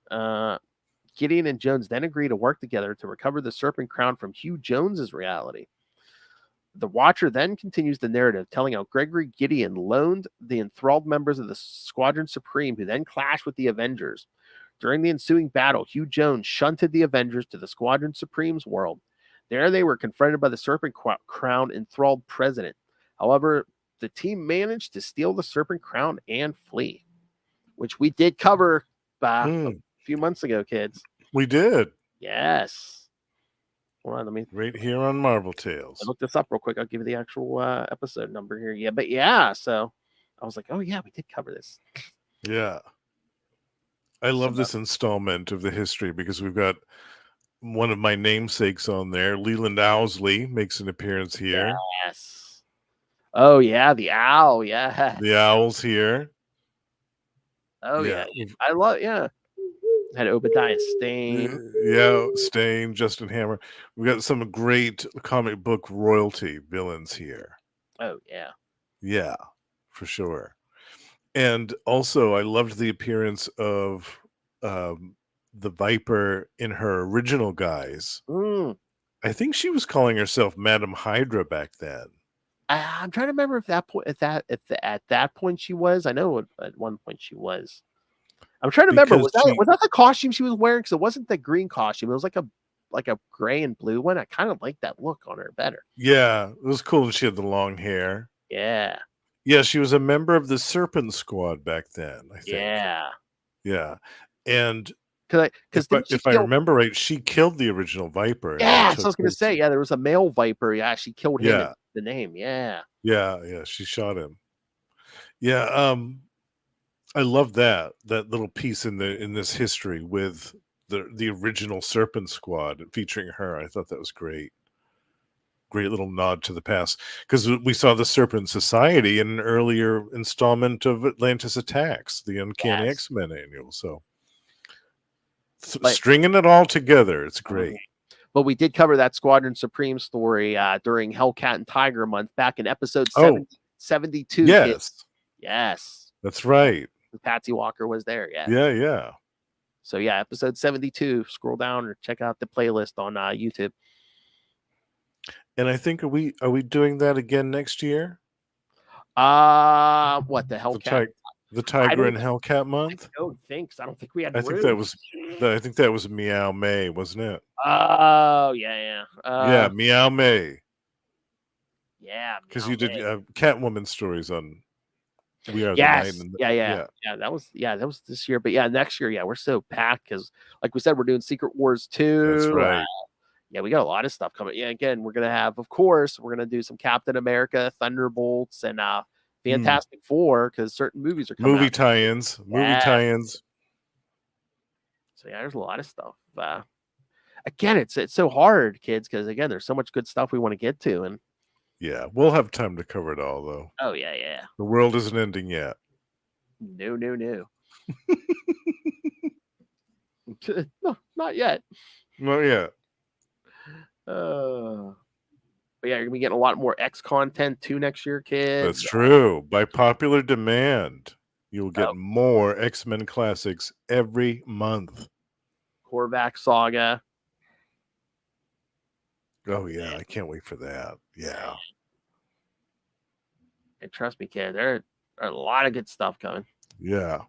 [SPEAKER 1] Gideon and Jones then agreed to work together to recover the Serpent Crown from Hugh Jones's reality. The Watcher then continues the narrative, telling how Gregory Gideon loaned the enthralled members of the Squadron Supreme, who then clashed with the Avengers. During the ensuing battle, Hugh Jones shunted the Avengers to the Squadron Supreme's world. There they were confronted by the Serpent Crown enthralled president. However, the team managed to steal the Serpent Crown and flee, which we did cover a few months ago, kids.
[SPEAKER 3] We did.
[SPEAKER 1] Yes. Hold on, let me
[SPEAKER 3] right here on Marvel Tales.
[SPEAKER 1] I looked this up real quick. I'll give you the actual episode number here. Yeah, but yeah, so I was like, oh yeah, we did cover this.
[SPEAKER 3] Yeah. I love this installment of the history because we've got one of my namesakes on there. Leland Owsley makes an appearance here.
[SPEAKER 1] Yes. Oh yeah, the owl. Yeah.
[SPEAKER 3] The owl's here.
[SPEAKER 1] Oh yeah. I love had Obadiah Stane.
[SPEAKER 3] Yeah, Stane, Justin Hammer. We've got some great comic book royalty villains here.
[SPEAKER 1] Oh yeah.
[SPEAKER 3] Yeah, for sure. And also I loved the appearance of the Viper in her original guise. I think she was calling herself Madam Hydra back then.
[SPEAKER 1] I'm trying to remember if at that point she was. I know at one point she was. I'm trying to remember. Was that the costume she was wearing? Because it wasn't the green costume. It was like a gray and blue one. I kind of liked that look on her better.
[SPEAKER 3] Yeah, it was cool. And she had the long hair.
[SPEAKER 1] Yeah.
[SPEAKER 3] Yeah, she was a member of the Serpent Squad back then, I think.
[SPEAKER 1] Yeah.
[SPEAKER 3] Yeah. And
[SPEAKER 1] Because
[SPEAKER 3] if I remember right, she killed the original Viper. and
[SPEAKER 1] Yeah,
[SPEAKER 3] took
[SPEAKER 1] so I was going to
[SPEAKER 3] his-
[SPEAKER 1] say, yeah, there was a male Viper. Yeah, she killed him.
[SPEAKER 3] Yeah.
[SPEAKER 1] The name. Yeah.
[SPEAKER 3] Yeah, she shot him. Yeah, I love that little piece in this history with the original Serpent Squad featuring her. I thought that was great. Great little nod to the past, because we saw the Serpent Society in an earlier installment of Atlantis Attacks, the Uncanny
[SPEAKER 1] Yes.
[SPEAKER 3] X-Men annual. So
[SPEAKER 1] But-
[SPEAKER 3] stringing it all together, it's great.
[SPEAKER 1] But we did cover that Squadron Supreme story during Hellcat and Tiger month back in episode
[SPEAKER 3] Oh.
[SPEAKER 1] 72.
[SPEAKER 3] Yes,
[SPEAKER 1] Kids. Yes.
[SPEAKER 3] that's right.
[SPEAKER 1] Patsy Walker was there. Yeah.
[SPEAKER 3] Yeah.
[SPEAKER 1] So yeah, episode 72. Scroll down or check out the playlist on YouTube.
[SPEAKER 3] And I think are we doing that again next year?
[SPEAKER 1] What the Hellcat?
[SPEAKER 3] The Tiger and
[SPEAKER 1] don't-
[SPEAKER 3] Hellcat month?
[SPEAKER 1] I don't think so. I don't think we had
[SPEAKER 3] I
[SPEAKER 1] room.
[SPEAKER 3] think that was Meow May, wasn't it?
[SPEAKER 1] Oh yeah.
[SPEAKER 3] Yeah, Meow May.
[SPEAKER 1] Yeah.
[SPEAKER 3] Because
[SPEAKER 1] Meow
[SPEAKER 3] you did
[SPEAKER 1] May.
[SPEAKER 3] Catwoman stories on We Are
[SPEAKER 1] Yes.
[SPEAKER 3] the Night.
[SPEAKER 1] Yeah. That was this year. But yeah, next year, we're so packed because, like we said, we're doing Secret Wars 2.
[SPEAKER 3] That's right.
[SPEAKER 1] Yeah, we got a lot of stuff coming. Yeah, again, we're gonna have, of course, we're gonna do some Captain America, Thunderbolts, and Fantastic Four, because certain movies are coming
[SPEAKER 3] Movie
[SPEAKER 1] out.
[SPEAKER 3] tie-ins.
[SPEAKER 1] So yeah, there's a lot of stuff. Again, it's so hard, kids, because again, there's so much good stuff we want to get to, and
[SPEAKER 3] Yeah, we'll have time to cover it all, though.
[SPEAKER 1] oh yeah.
[SPEAKER 3] The world isn't ending yet.
[SPEAKER 1] No. No, not yet.
[SPEAKER 3] Not yet.
[SPEAKER 1] But yeah, you're gonna be getting a lot more X content too next year, kids.
[SPEAKER 3] That's true. By popular demand, you'll get
[SPEAKER 1] Oh.
[SPEAKER 3] more X-Men classics every month.
[SPEAKER 1] Korvac saga.
[SPEAKER 3] Oh yeah, I can't wait for that. Yeah.
[SPEAKER 1] And trust me, kid, there are a lot of good stuff coming.
[SPEAKER 3] Yeah.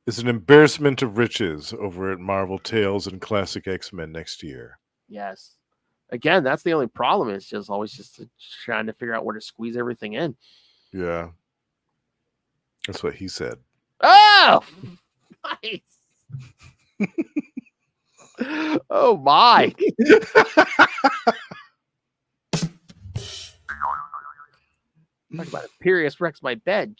[SPEAKER 3] It's an embarrassment of riches over at Marvel Tales and Classic X-Men next year.
[SPEAKER 1] Yes. Again, that's the only problem. It's just always just trying to figure out where to squeeze everything in.
[SPEAKER 3] Yeah. That's what he said.
[SPEAKER 1] Oh, nice. Oh my. Talk about Imperious wrecks my bed.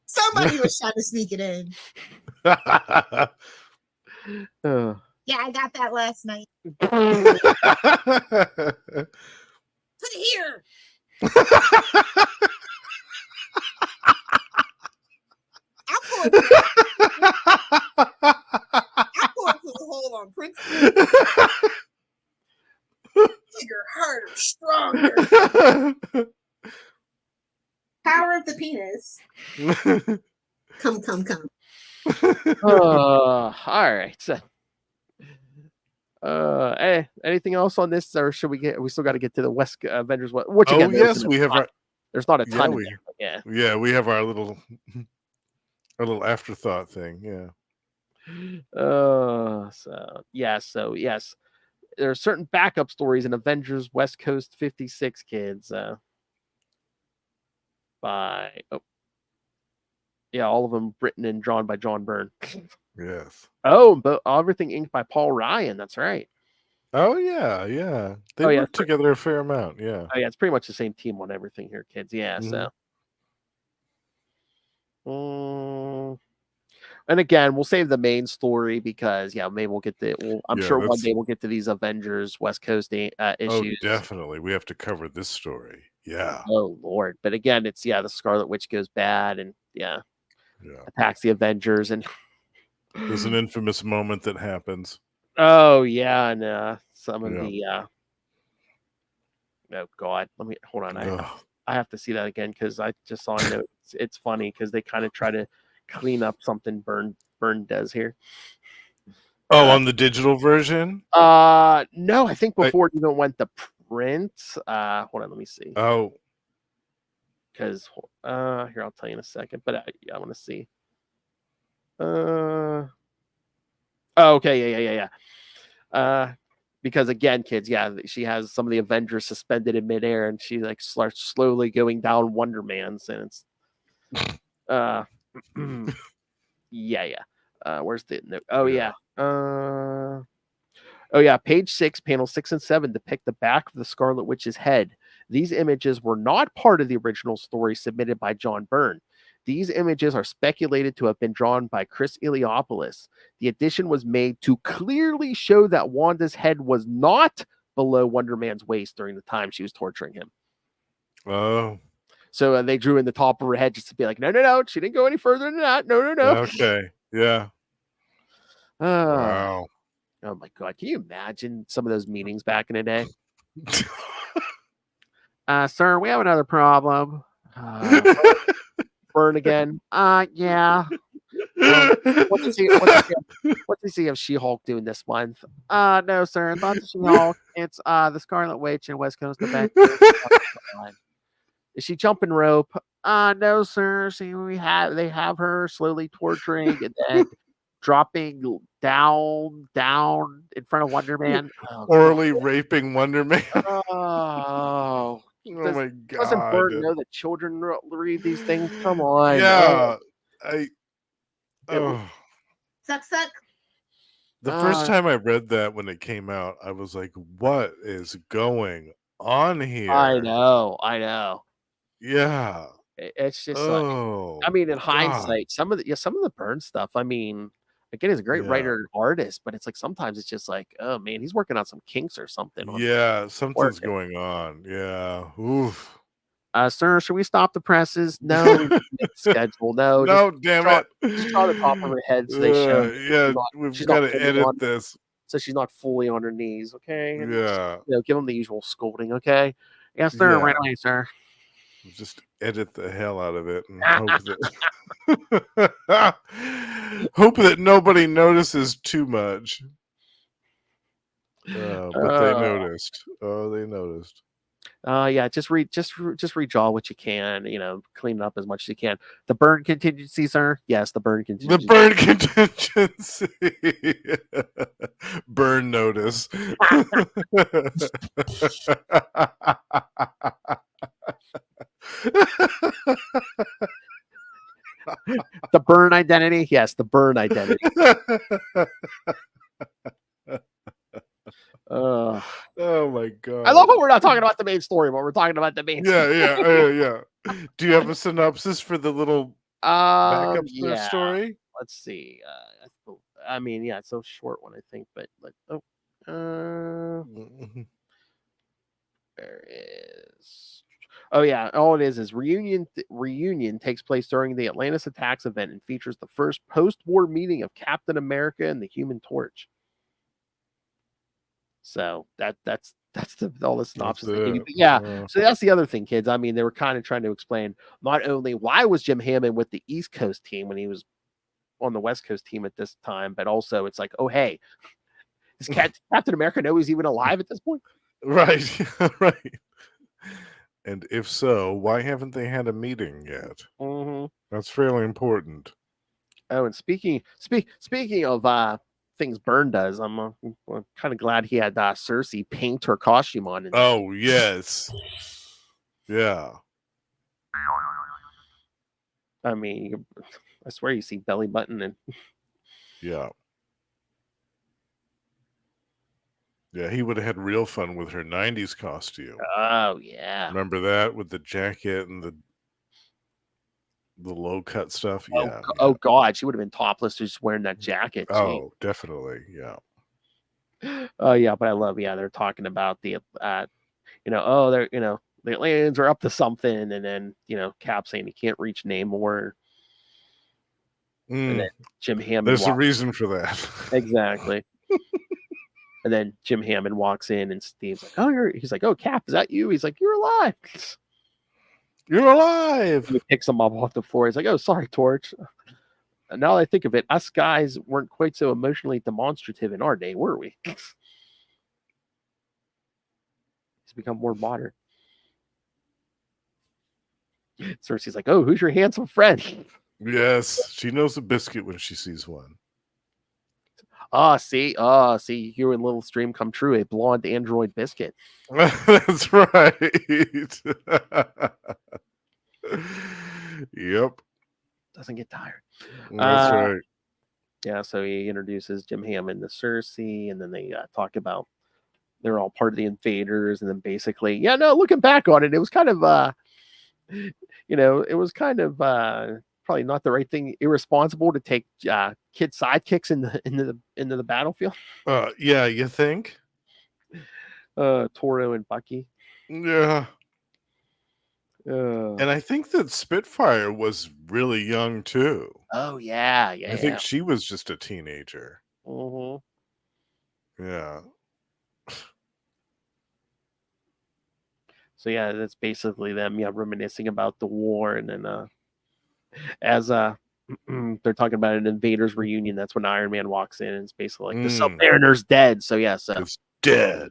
[SPEAKER 5] Somebody was trying to sneak it in. Yeah, I got that last night. Put it here. I'll pull it through the hole on Princeton. Bigger, harder, stronger. Power of the penis. Come.
[SPEAKER 1] All right. So, anything else on this, or should we still got to get to the West Avengers? Which again,
[SPEAKER 3] yes, we have
[SPEAKER 1] there's not a ton.
[SPEAKER 3] Yeah, we have our little afterthought thing. Yeah.
[SPEAKER 1] So yes, there are certain backup stories in Avengers West Coast 56, kids. All of them written and drawn by John Byrne.
[SPEAKER 3] Yes.
[SPEAKER 1] But everything inked by Paul Ryan. That's right.
[SPEAKER 3] Oh yeah. They work together a fair amount. Yeah.
[SPEAKER 1] Oh yeah, it's pretty much the same team on everything here, kids. Yeah.
[SPEAKER 3] Mhm.
[SPEAKER 1] So. And again, we'll save the main story because maybe we'll get to. I'm sure one day we'll get to these Avengers West Coast issues.
[SPEAKER 3] Oh, definitely. We have to cover this story. Yeah.
[SPEAKER 1] Oh Lord! But again, it's the Scarlet Witch goes bad and attacks the Avengers and
[SPEAKER 3] there's an infamous moment that happens.
[SPEAKER 1] Oh yeah, and some of the oh God, let me hold on. I have to see that again because I just saw a note. It's funny because they kind of try to clean up something Byrne does here.
[SPEAKER 3] Oh, on the digital version?
[SPEAKER 1] No, I think before it even went to print. Hold on, let me see.
[SPEAKER 3] Oh,
[SPEAKER 1] because here I'll tell you in a second. But I want to see. Okay, yeah. because again, kids, yeah, she has some of the Avengers suspended in midair, and she like starts slowly going down Wonder Man's, and it's yeah. Where's the note? Oh yeah. Oh yeah, page 6, panel 6 and 7 depict the back of the Scarlet Witch's head. These images were not part of the original story submitted by John Byrne. These images are speculated to have been drawn by Chris Iliopoulos. The addition was made to clearly show that Wanda's head was not below Wonder Man's waist during the time she was torturing him.
[SPEAKER 3] Oh.
[SPEAKER 1] So they drew in the top of her head just to be like, no, she didn't go any further than that. No.
[SPEAKER 3] Okay. Yeah. Wow.
[SPEAKER 1] Oh my God. Can you imagine some of those meetings back in the day? Sir, we have another problem. Byrne again. Yeah. What do you see of She-Hulk doing this month? No, sir. Not the She-Hulk. It's the Scarlet Witch in West Coast Avengers. Is she jumping rope? No, sir. See, they have her slowly torturing and then dropping down in front of Wonder Man.
[SPEAKER 3] Orally raping Wonder Man.
[SPEAKER 1] Oh
[SPEAKER 3] my God.
[SPEAKER 1] Doesn't Byrne know that children read these things? Come on.
[SPEAKER 3] Yeah.
[SPEAKER 5] Suck.
[SPEAKER 3] The first time I read that when it came out, I was like, what is going on here?
[SPEAKER 1] I know.
[SPEAKER 3] Yeah.
[SPEAKER 1] It's just like, I mean, in hindsight, some of the Byrne stuff, I mean, again, he's a great writer and artist, but it's like sometimes it's just like, oh man, he's working on some kinks or something.
[SPEAKER 3] Yeah, something's going on. Yeah. Oof.
[SPEAKER 1] Sir, should we stop the presses? No, schedule. No,
[SPEAKER 3] damn it.
[SPEAKER 1] Just draw the top of her head so they show.
[SPEAKER 3] Yeah, we've got to edit this.
[SPEAKER 1] So she's not fully on her knees, okay? And
[SPEAKER 3] yeah.
[SPEAKER 1] just, give them the usual scolding, okay? Yes, sir, right away, sir.
[SPEAKER 3] Just edit the hell out of it and hope that nobody notices too much. But they noticed. Oh, they noticed.
[SPEAKER 1] Yeah, just redraw what you can, clean it up as much as you can. The Byrne contingency, sir? Yes, the Byrne contingency.
[SPEAKER 3] The Byrne contingency. Byrne notice.
[SPEAKER 1] The Byrne identity? Yes, the Byrne identity.
[SPEAKER 3] Oh my God.
[SPEAKER 1] I love how we're not talking about the main story, but we're talking about the main story.
[SPEAKER 3] Yeah. Do you have a synopsis for the little backup story?
[SPEAKER 1] Let's see. I mean, yeah, it's so short one, I think, but like, there is. Oh yeah, all it is reunion takes place during the Atlantis Attacks event and features the first post-war meeting of Captain America and the Human Torch. So that's all the synopsis. So that's the other thing, kids. I mean, they were kind of trying to explain not only why was Jim Hammond with the East Coast team when he was on the West Coast team at this time, but also it's like, oh hey, does Captain America know he's even alive at this point?
[SPEAKER 3] Right. And if so, why haven't they had a meeting yet?
[SPEAKER 1] Mm-hmm.
[SPEAKER 3] That's fairly important.
[SPEAKER 1] Oh, and speaking of things Byrne does, I'm kind of glad he had Cersei paint her costume on.
[SPEAKER 3] Oh yes, yeah.
[SPEAKER 1] I mean, I swear you see belly button and
[SPEAKER 3] yeah. Yeah, he would have had real fun with her 90s costume.
[SPEAKER 1] Oh, yeah.
[SPEAKER 3] Remember that with the jacket and the low cut stuff? Yeah.
[SPEAKER 1] Oh, God. She would have been topless just wearing that jacket.
[SPEAKER 3] Oh, definitely. Yeah.
[SPEAKER 1] Oh, yeah. But I love, they're talking about the, they're, the Atlanteans are up to something. And then, Cap saying he can't reach Namor. And then Jim Hammond.
[SPEAKER 3] There's a reason for that.
[SPEAKER 1] Exactly. And then Jim Hammond walks in and Steve's like, oh, he's like, oh, Cap, is that you? He's like, you're alive.
[SPEAKER 3] You're alive.
[SPEAKER 1] And he picks him up off the floor. He's like, oh, sorry, Torch. And now that I think of it, us guys weren't quite so emotionally demonstrative in our day, were we? He's become more modern. Cersei's like, oh, who's your handsome friend?
[SPEAKER 3] Yes, she knows a biscuit when she sees one.
[SPEAKER 1] See, you and little stream come true. A blonde android biscuit.
[SPEAKER 3] That's right. Yep.
[SPEAKER 1] Doesn't get tired.
[SPEAKER 3] That's right.
[SPEAKER 1] Yeah, so he introduces Jim Hammond to Cersei, and then they talk about they're all part of the invaders, and then basically, looking back on it, it was kind of, probably not the right thing, irresponsible to take kid sidekicks into the battlefield.
[SPEAKER 3] Yeah, you think?
[SPEAKER 1] Toro and Bucky.
[SPEAKER 3] Yeah. And I think that Spitfire was really young too.
[SPEAKER 1] Oh yeah.
[SPEAKER 3] I think she was just a teenager.
[SPEAKER 1] Mm-hmm.
[SPEAKER 3] Yeah.
[SPEAKER 1] So yeah, that's basically them, reminiscing about the war, and then as they're talking about an invaders reunion, that's when Iron Man walks in, and it's basically like the Submariner's dead. So
[SPEAKER 3] it's dead.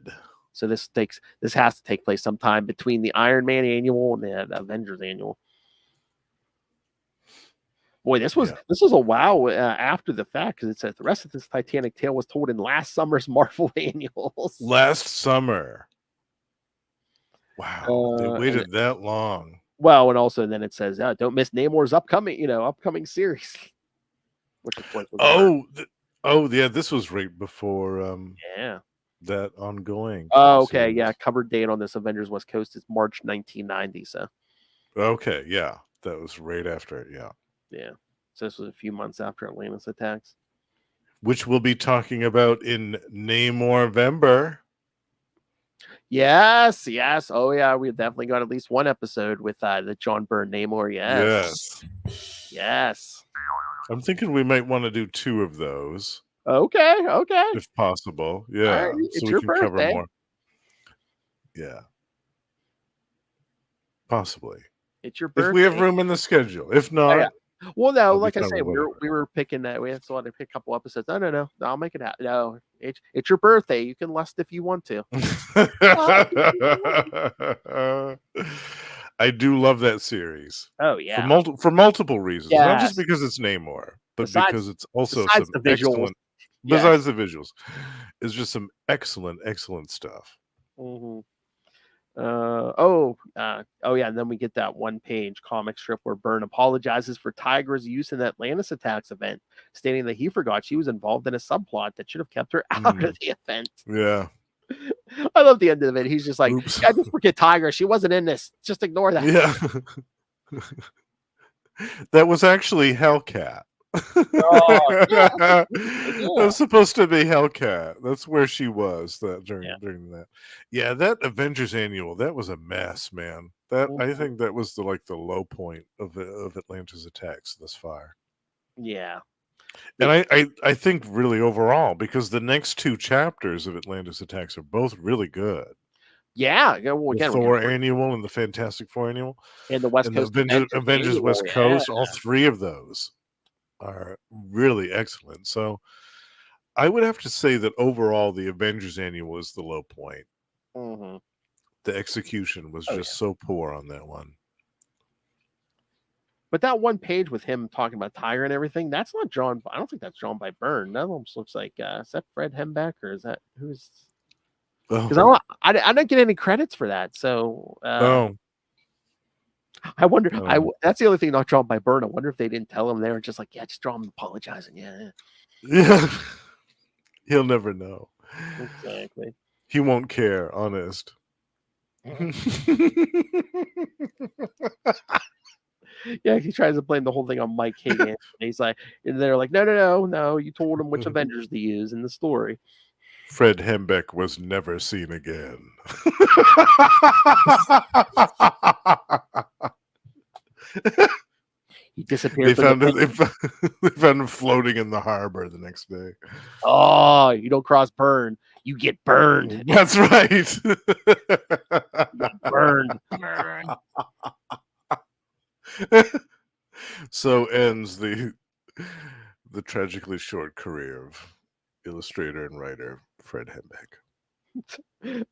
[SPEAKER 1] So this has to take place sometime between the Iron Man annual and the Avengers annual. Boy, this was a wow after the fact, because it says the rest of this Titanic tale was told in last summer's Marvel annuals.
[SPEAKER 3] Last summer. Wow, they waited that long.
[SPEAKER 1] Well, and also then it says, don't miss Namor's upcoming series. Which of course
[SPEAKER 3] was this was right before that ongoing.
[SPEAKER 1] Oh, okay, series. Yeah. Cover date on this Avengers West Coast is March 1990. So
[SPEAKER 3] okay, yeah. That was right after it, yeah.
[SPEAKER 1] Yeah. So this was a few months after Atlantis Attacks.
[SPEAKER 3] Which we'll be talking about in Namor-vember.
[SPEAKER 1] Yes. Oh yeah, we definitely got at least one episode with the John Byrne Namor. Yes.
[SPEAKER 3] I'm thinking we might want to do 2 of those.
[SPEAKER 1] Okay.
[SPEAKER 3] If possible. Yeah.
[SPEAKER 1] Right, so we can cover more.
[SPEAKER 3] Yeah. Possibly.
[SPEAKER 1] It's your birthday.
[SPEAKER 3] If we have room in the schedule. If not.
[SPEAKER 1] Well, no, like I said, we were picking that. We had to pick a couple episodes. No, I'll make it happen. No, it's your birthday. You can lust if you want to.
[SPEAKER 3] I do love that series.
[SPEAKER 1] Oh yeah,
[SPEAKER 3] for multiple reasons, not just because it's Namor, but because it's also some excellent. Besides the visuals, it's just some excellent stuff.
[SPEAKER 1] Mm-hmm. And then we get that one-page comic strip where Byrne apologizes for Tigra's use in the Atlantis Attacks event, stating that he forgot she was involved in a subplot that should have kept her out of the event.
[SPEAKER 3] Yeah.
[SPEAKER 1] I love the end of it. He's just like, yeah, just forget Tigra. She wasn't in this. Just ignore that.
[SPEAKER 3] Yeah. That was actually Hellcat. It was supposed to be Hellcat. That's where she was during that. Yeah, that Avengers Annual, that was a mess, man. I think that was the low point of Atlantis Attacks thus far.
[SPEAKER 1] Yeah.
[SPEAKER 3] And I think really overall, because the next 2 chapters of Atlantis Attacks are both really good.
[SPEAKER 1] Yeah. Well,
[SPEAKER 3] again, the Thor Annual and the Fantastic Four Annual.
[SPEAKER 1] And the West Coast
[SPEAKER 3] Avengers West Coast, all 3 of those are really excellent. So I would have to say that overall the Avengers Annual is the low point.
[SPEAKER 1] Mm-hmm.
[SPEAKER 3] The execution was just so poor on that one.
[SPEAKER 1] But that one page with him talking about Tiger and everything, that's not drawn. I don't think that's drawn by Byrne. That almost looks like is that Fred Hembeck, or is that who's? Because I didn't get any credits for that. So I wonder. That's the only thing not drawn by Byrne. I wonder if they didn't tell him. They were just like, just draw him apologizing.
[SPEAKER 3] Yeah. He'll never know.
[SPEAKER 1] Exactly.
[SPEAKER 3] He won't care. Honest.
[SPEAKER 1] Yeah, he tries to blame the whole thing on Mike Higgins. He's like, and they're like, no. You told him which Avengers to use in the story.
[SPEAKER 3] Fred Hembeck was never seen again.
[SPEAKER 1] He disappeared.
[SPEAKER 3] They found him floating in the harbor the next day.
[SPEAKER 1] Oh, you don't cross Byrne, you get burned.
[SPEAKER 3] That's right.
[SPEAKER 1] Burned.
[SPEAKER 3] So ends the tragically short career of illustrator and writer Fred Hembeck.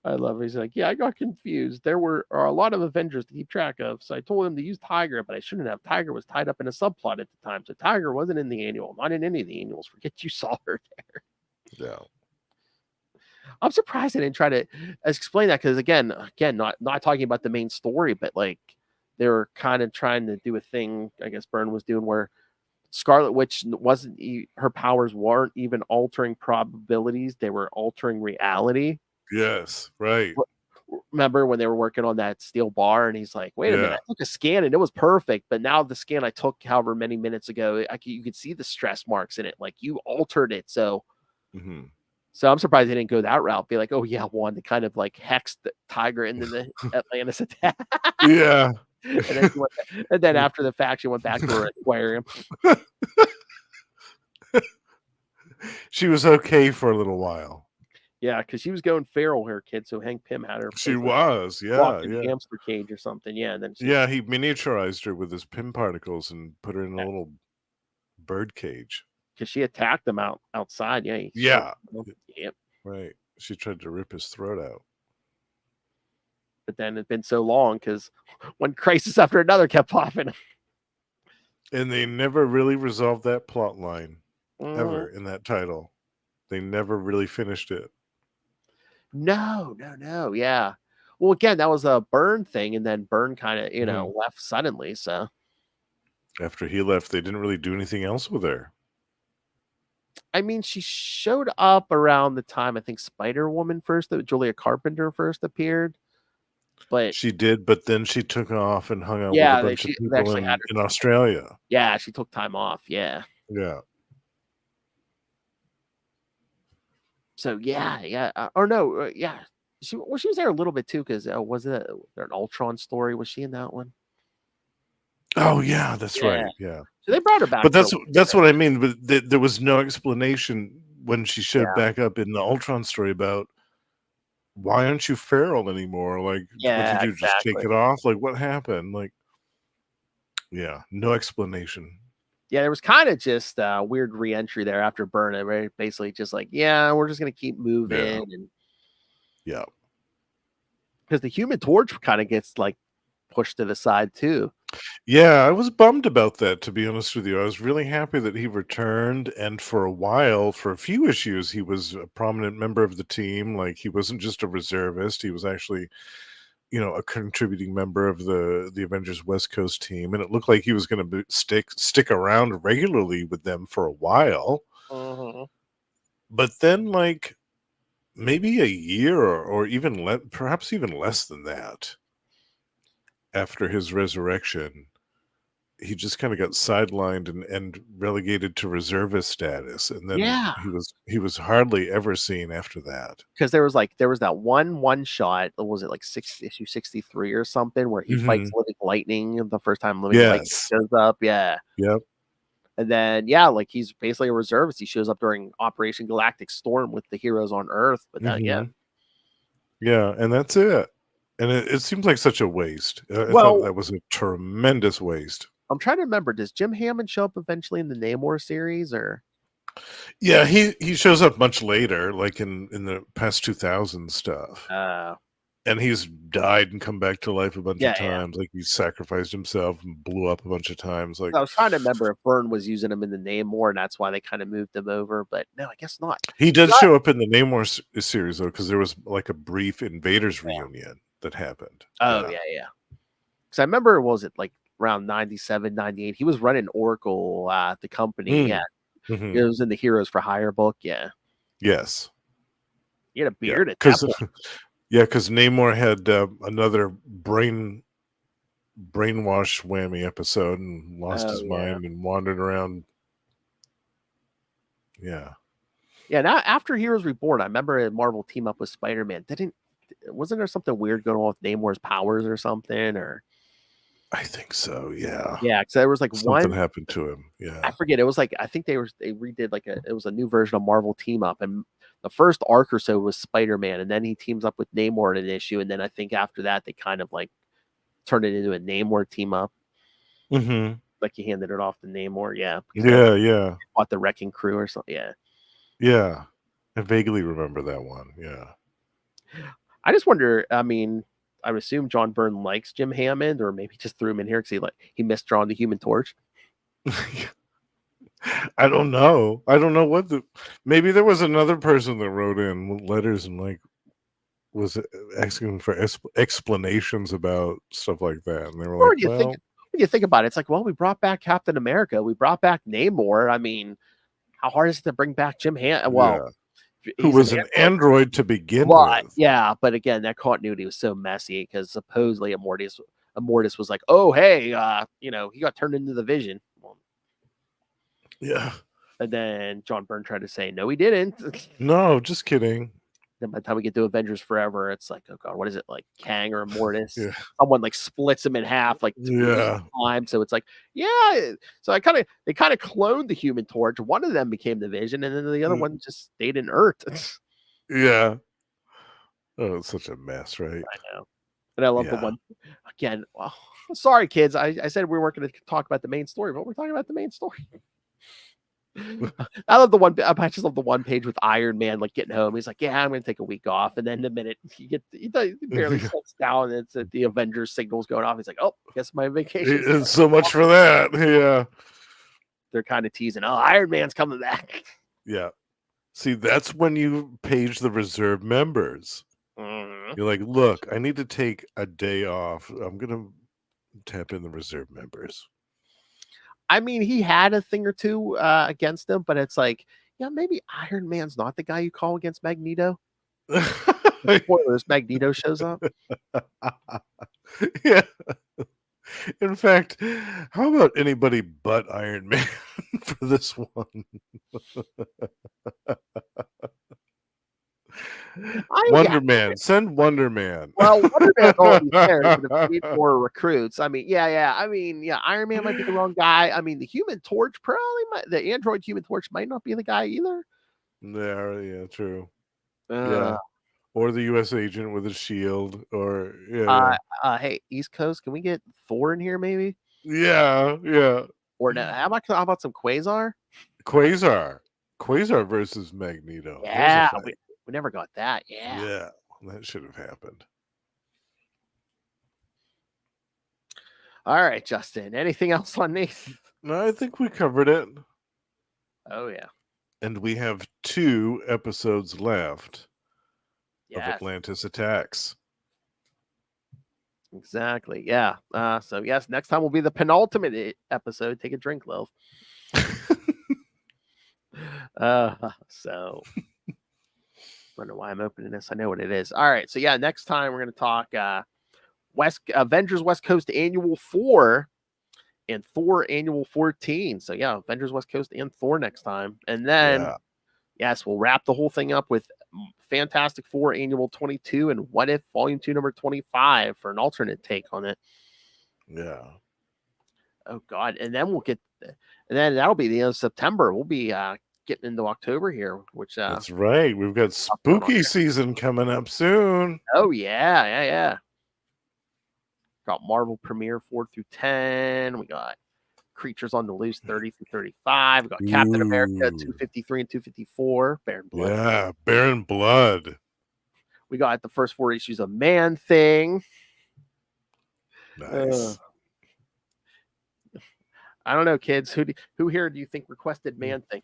[SPEAKER 1] I love it. He's like, I got confused. There are a lot of Avengers to keep track of, so I told him to use Tiger, but I shouldn't have. Tiger was tied up in a subplot at the time, so Tiger wasn't in the annual, not in any of the annuals. Forget you saw her there.
[SPEAKER 3] Yeah.
[SPEAKER 1] I'm surprised they didn't try to explain that because again, not talking about the main story, but like they were kind of trying to do a thing. I guess Byrne was doing where Scarlet Witch wasn't her powers weren't even altering probabilities; they were altering reality.
[SPEAKER 3] Yes. Right.
[SPEAKER 1] Remember when they were working on that steel bar, and he's like, "Wait a minute,
[SPEAKER 3] Yeah.
[SPEAKER 1] I took a scan and it was perfect, but now the scan I took however many minutes ago, you could see the stress marks in it. Like you altered it, so."
[SPEAKER 3] Hmm.
[SPEAKER 1] So I'm surprised they didn't go that route. Be like, oh yeah, one to kind of like hex the tiger into the Atlantis attack.
[SPEAKER 3] Yeah.
[SPEAKER 1] and then after the fact, she went back to her aquarium.
[SPEAKER 3] She was okay for a little while.
[SPEAKER 1] Yeah, because she was going feral, her kid. So Hank Pym had her.
[SPEAKER 3] She was,
[SPEAKER 1] locked in
[SPEAKER 3] yeah.
[SPEAKER 1] a hamster cage or something. Yeah, and then
[SPEAKER 3] Yeah, he miniaturized her with his Pym particles and put her in a
[SPEAKER 1] Yeah.
[SPEAKER 3] little bird cage.
[SPEAKER 1] because she attacked them outside. Yeah,
[SPEAKER 3] Yeah.
[SPEAKER 1] Yep.
[SPEAKER 3] Right. She tried to rip his throat out.
[SPEAKER 1] But then it's been so long because one crisis after another kept popping.
[SPEAKER 3] And they never really resolved that plot line ever
[SPEAKER 1] Mhm.
[SPEAKER 3] in that title. They never really finished it.
[SPEAKER 1] No. Yeah. Well, again, that was a Byrne thing, and then Byrne kind of, left suddenly. So
[SPEAKER 3] After he left, they didn't really do anything else with her.
[SPEAKER 1] I mean, she showed up around the time I think Spider-Woman Julia Carpenter first appeared. But
[SPEAKER 3] She did, but then she took off and hung out
[SPEAKER 1] Yeah,
[SPEAKER 3] with a bunch of
[SPEAKER 1] they
[SPEAKER 3] people
[SPEAKER 1] actually had her
[SPEAKER 3] in Australia.
[SPEAKER 1] yeah, she took time off. Yeah.
[SPEAKER 3] Yeah.
[SPEAKER 1] So yeah. Or no, yeah. She was there a little bit too because was it there an Ultron story? Was she in that one?
[SPEAKER 3] Oh yeah, that's
[SPEAKER 1] Yeah.
[SPEAKER 3] right. Yeah.
[SPEAKER 1] So they brought her back.
[SPEAKER 3] But
[SPEAKER 1] for a
[SPEAKER 3] that's
[SPEAKER 1] little
[SPEAKER 3] what I mean. But there was no explanation when she showed
[SPEAKER 1] Yeah.
[SPEAKER 3] back up in the Ultron story about why aren't you feral anymore? Like,
[SPEAKER 1] Yeah,
[SPEAKER 3] what'd you do? Just take
[SPEAKER 1] exactly.
[SPEAKER 3] it off? Like, what happened? Like, yeah, no explanation.
[SPEAKER 1] Yeah, there was kind of just a weird re-entry there after Byrne, right? Basically just like, yeah, we're just gonna keep moving and
[SPEAKER 3] Yeah.
[SPEAKER 1] because the Human Torch kind of gets like pushed to the side too.
[SPEAKER 3] Yeah, I was bummed about that, to be honest with you. I was really happy that he returned, and for a while, for a few issues, he was a prominent member of the team. Like, he wasn't just a reservist, he was actually, a contributing member of the Avengers West Coast team, and it looked like he was going to stick around regularly with them for a while.
[SPEAKER 1] Mm-hmm.
[SPEAKER 3] But then, like, maybe a year or even perhaps even less than that, after his resurrection, he just kind of got sidelined and relegated to reservist status, and then
[SPEAKER 1] Yeah,
[SPEAKER 3] he was hardly ever seen after that.
[SPEAKER 1] because there was that one shot. Was it like issue 63 or something where he fights Living Lightning the first time Living Lightning
[SPEAKER 3] Yes.
[SPEAKER 1] shows up? Yeah.
[SPEAKER 3] Yep.
[SPEAKER 1] And then like he's basically a reservist. He shows up during Operation Galactic Storm with the heroes on Earth. But yeah,
[SPEAKER 3] and that's it. And it seems like such a waste. I
[SPEAKER 1] Well-
[SPEAKER 3] thought that was a tremendous waste.
[SPEAKER 1] I'm trying to remember. Does Jim Hammond show up eventually in the Namor series or?
[SPEAKER 3] Yeah, he shows up much later, like in the past 2000 stuff. And he's died and come back to life a bunch of times. Like he sacrificed himself and blew up a bunch of times. Like
[SPEAKER 1] I was trying to remember if Byrne was using him in the Namor, and that's why they kind of moved him over. But no, I guess not.
[SPEAKER 3] he did show up in the Namor series though, because there was like a brief Invaders reunion that happened.
[SPEAKER 1] Oh yeah. Because I remember, was it like around 97, 98? He was running Oracle, the company. Yeah,
[SPEAKER 3] Mhm.
[SPEAKER 1] it was in the Heroes for Hire book. Yeah,
[SPEAKER 3] Yes.
[SPEAKER 1] he had a beard at that
[SPEAKER 3] Because
[SPEAKER 1] point.
[SPEAKER 3] because Namor had another brainwash whammy episode and lost his mind and wandered around. Yeah.
[SPEAKER 1] Yeah, now after Heroes Reborn, I remember Marvel team up with Spider-Man. Wasn't there something weird going on with Namor's powers or something? Or
[SPEAKER 3] I think so. Yeah.
[SPEAKER 1] yeah, because there was like
[SPEAKER 3] Something
[SPEAKER 1] one.
[SPEAKER 3] happened to him. Yeah.
[SPEAKER 1] I forget. It was like I think they redid like it was a new version of Marvel Team Up, and the first arc or so was Spider-Man, and then he teams up with Namor in an issue, and then I think after that they kind of like turned it into a Namor Team Up.
[SPEAKER 3] Mm-hmm.
[SPEAKER 1] Like he handed it off to Namor. Yeah.
[SPEAKER 3] Yeah.
[SPEAKER 1] Fought the Wrecking Crew or something. Yeah.
[SPEAKER 3] Yeah. I vaguely remember that one. Yeah.
[SPEAKER 1] I just wonder. I mean, I would assume John Byrne likes Jim Hammond, or maybe just threw him in here because he misdrawn the Human Torch.
[SPEAKER 3] I don't know. I don't know what maybe there was another person that wrote in letters and like was asking for explanations about stuff like that, and they were
[SPEAKER 1] Or
[SPEAKER 3] like, "Well,
[SPEAKER 1] when you think about it, it's like, well, we brought back Captain America, we brought back Namor. I mean, how hard is it to bring back Jim Well,
[SPEAKER 3] yeah, who
[SPEAKER 1] he's
[SPEAKER 3] was an android to begin with?"
[SPEAKER 1] Yeah, but again, that continuity was so messy because supposedly Immortus was like, oh, hey, he got turned into the Vision.
[SPEAKER 3] Yeah.
[SPEAKER 1] And then John Byrne tried to say, no, he didn't.
[SPEAKER 3] No, just kidding.
[SPEAKER 1] Then by the time we get to Avengers Forever, it's like, oh god, what is it, like Kang or Immortus?
[SPEAKER 3] Yeah.
[SPEAKER 1] Someone like splits him in half, like
[SPEAKER 3] Yeah.
[SPEAKER 1] time. So it's like, yeah. So they kind of cloned the Human Torch. One of them became the Vision, and then the other one just stayed inert.
[SPEAKER 3] Yeah. Oh, it's such a mess, right?
[SPEAKER 1] I know. And I love the one again. Well, sorry, kids. I said we weren't going to talk about the main story, but we're talking about the main story. I love the one. I just love the one page with Iron Man like getting home. He's like, "Yeah, I'm going to take a week off," and then the minute he barely sits down, and it's the Avengers signals going off. He's like, "Oh, guess my vacation."
[SPEAKER 3] It's so much for that. Yeah,
[SPEAKER 1] they're kind of teasing. Oh, Iron Man's coming back.
[SPEAKER 3] Yeah, see, that's when you page the reserve members. You're like, look, I need to take a day off. I'm gonna tap in the reserve members.
[SPEAKER 1] I mean, he had a thing or two against him, but it's like, yeah, maybe Iron Man's not the guy you call against Magneto. Spoilers, Magneto shows up.
[SPEAKER 3] Yeah. In fact, how about anybody but Iron Man for this one? Wonder Man. Send Wonder Man.
[SPEAKER 1] Well, Wonder Man's already there. We need more recruits. I mean, yeah. I mean, yeah, Iron Man might be the wrong guy. I mean, the Human Torch the android Human Torch might not be the guy either.
[SPEAKER 3] Yeah, true. Yeah. Or the U.S. agent with a shield, or
[SPEAKER 1] hey, East Coast, can we get Thor in here, maybe?
[SPEAKER 3] Yeah.
[SPEAKER 1] Or no, how about some Quasar?
[SPEAKER 3] Quasar versus Magneto.
[SPEAKER 1] Yeah, we never got that. Yeah,
[SPEAKER 3] that should have happened.
[SPEAKER 1] All right, Justin. Anything else on these?
[SPEAKER 3] No, I think we covered it.
[SPEAKER 1] Oh yeah,
[SPEAKER 3] and we have 2 episodes left. Of Atlantis Attacks.
[SPEAKER 1] Exactly. Yeah. So yes, next time will be the penultimate episode. Take a drink, Lil. So I don't know why I'm opening this. I know what it is. All right. So yeah, next time we're going to talk Avengers West Coast Annual 4 and Thor Annual 14. So yeah, Avengers West Coast and Thor next time, and then yes, we'll wrap the whole thing up with Fantastic Four Annual 22 and What If Volume 2 number 25 for an alternate take on it.
[SPEAKER 3] Yeah.
[SPEAKER 1] Oh God. And then that'll be the end of September. We'll be getting into October here, which
[SPEAKER 3] that's right. We've got spooky season coming up soon.
[SPEAKER 1] Oh yeah. Got Marvel Premiere 4 through 10. We got Creatures on the Loose 30 through 35. We got Captain America 253 and 254. Baron Blood.
[SPEAKER 3] Yeah, Baron Blood.
[SPEAKER 1] We got the first 4 issues of Man Thing.
[SPEAKER 3] Nice.
[SPEAKER 1] I don't know, kids. Who here do you think requested Man Thing?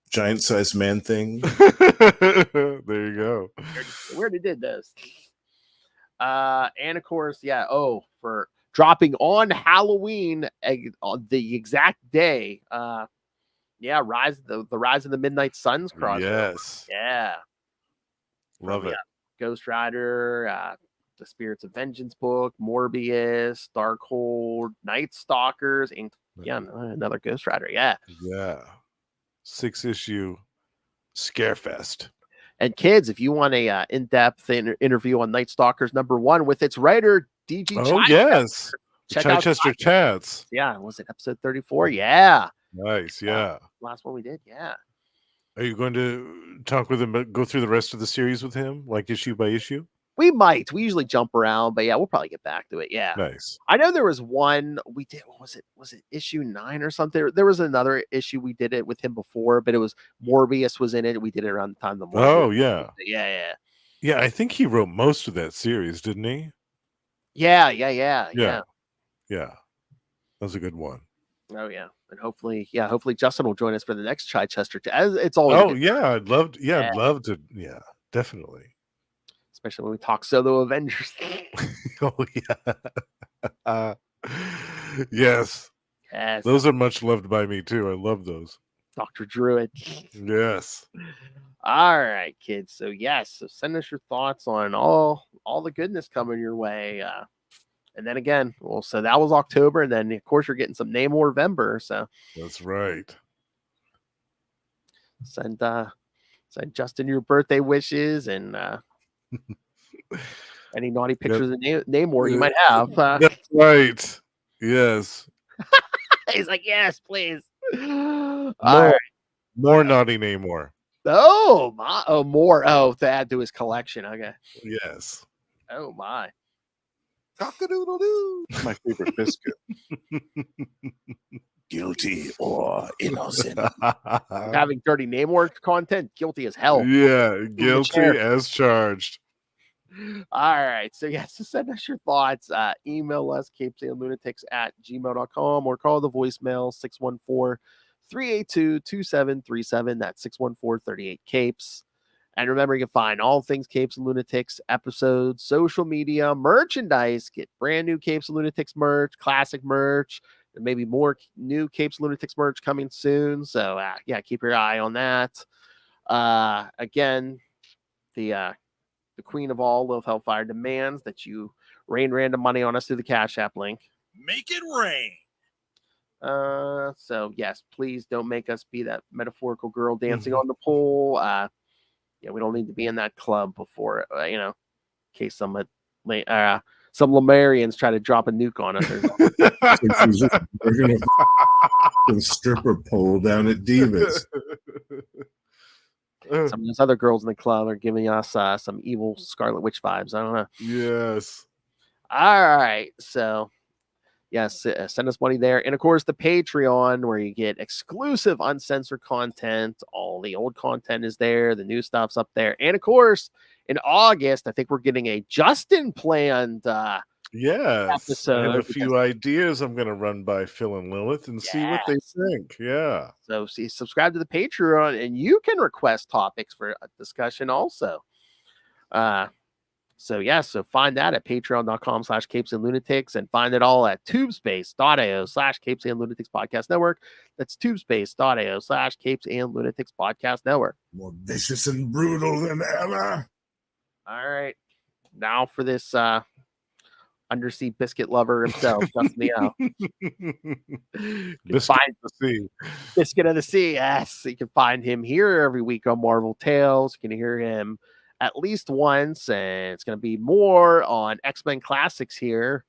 [SPEAKER 6] Giant sized Man Thing.
[SPEAKER 3] There you go.
[SPEAKER 1] Where they did this. And of course, for dropping on Halloween on the exact day. The Rise of the Midnight Suns crossover.
[SPEAKER 3] Yes.
[SPEAKER 1] Yeah.
[SPEAKER 3] Love it.
[SPEAKER 1] Ghost Rider, the Spirits of Vengeance book, Morbius, Darkhold, Night Stalkers, and another Ghost Rider. Yeah.
[SPEAKER 3] 6-issue Scarefest.
[SPEAKER 1] And kids, if you want a in-depth interview on Night Stalkers #1 with its writer, DG
[SPEAKER 3] yes.
[SPEAKER 1] Check out
[SPEAKER 3] Chichester Chats.
[SPEAKER 1] Yeah, was it episode 34? Yeah.
[SPEAKER 3] Nice, yeah.
[SPEAKER 1] Last one we did, yeah.
[SPEAKER 3] Are you going to talk with him, but go through the rest of the series with him, like issue by issue?
[SPEAKER 1] We might. We usually jump around, but yeah, we'll probably get back to it. Yeah.
[SPEAKER 3] Nice.
[SPEAKER 1] I know there was one we did. Was it issue 9 or something? There was another issue we did it with him before, but it was Morbius was in it. We did it around the time the Morbius.
[SPEAKER 3] Oh, yeah.
[SPEAKER 1] Yeah,
[SPEAKER 3] I think he wrote most of that series, didn't he?
[SPEAKER 1] Yeah.
[SPEAKER 3] Yeah. was a good one.
[SPEAKER 1] Oh yeah, and hopefully Justin will join us for the next Chichester. As it's always.
[SPEAKER 3] Oh yeah, I'd love to. Yeah, definitely.
[SPEAKER 1] Especially when we talk solo Avengers.
[SPEAKER 3] Oh yeah. Yes.
[SPEAKER 1] Yes.
[SPEAKER 3] Those are much loved by me too. I love those.
[SPEAKER 1] Dr. Druid.
[SPEAKER 3] Yes.
[SPEAKER 1] All right, kids. So so send us your thoughts on all the goodness coming your way. And then again, so that was October, and then of course you're getting some Namor November. So
[SPEAKER 3] that's right.
[SPEAKER 1] Send Justin your birthday wishes and any naughty pictures of Namor you might have.
[SPEAKER 3] That's right. Yes.
[SPEAKER 1] He's like, yes, please.
[SPEAKER 3] More
[SPEAKER 1] Right.
[SPEAKER 3] naughty Namor.
[SPEAKER 1] More. Oh, to add to his collection. Okay.
[SPEAKER 3] Yes.
[SPEAKER 1] Oh my.
[SPEAKER 6] Cock-a-doodle-doo. My favorite biscuit. Guilty or innocent.
[SPEAKER 1] Having dirty Namor content, guilty as hell.
[SPEAKER 3] Yeah, guilty as charged.
[SPEAKER 1] All right. So so send us your thoughts. Email us, CapesandLunatics@gmail.com, or call the voicemail 614-382-2737. That's 614-38-CAPES. And remember, you can find all things Capes and Lunatics, episodes, social media, merchandise. Get brand new Capes and Lunatics merch, classic merch, and maybe more new Capes and Lunatics merch coming soon. So, keep your eye on that. Again, the queen of all of Hellfire demands that you rain random money on us through the Cash App link.
[SPEAKER 2] Make it rain.
[SPEAKER 1] So, yes, please don't make us be that metaphorical girl dancing on the pole. We don't need to be in that club before, in case some Lemurians try to drop a nuke on us.
[SPEAKER 6] We're going to stripper pole down at Divas.
[SPEAKER 1] Some of those other girls in the club are giving us some evil Scarlet Witch vibes. I don't know.
[SPEAKER 3] Yes.
[SPEAKER 1] All right. So, yes, send us money there. And, of course, the Patreon, where you get exclusive uncensored content. All the old content is there. The new stuff's up there. And, of course, in August, I think we're getting a Justin planned episode.
[SPEAKER 3] I have a few ideas I'm going to run by Phil and Lilith and see what they think. Yeah.
[SPEAKER 1] So, subscribe to the Patreon, and you can request topics for a discussion also. So find that at patreon.com/CapesandLunatics, and find it all at tubespace.io/CapesandLunatics Podcast Network. That's tubespace.io/CapesandLunatics Podcast Network.
[SPEAKER 6] More vicious and brutal than ever.
[SPEAKER 1] All right. Now for this undersea biscuit lover himself, Justin Leo.
[SPEAKER 3] Biscuit of the Sea.
[SPEAKER 1] Biscuit of the Sea, yes. You can find him here every week on Marvel Tales. You can hear him at least once, and it's going to be more on X-Men Classics here.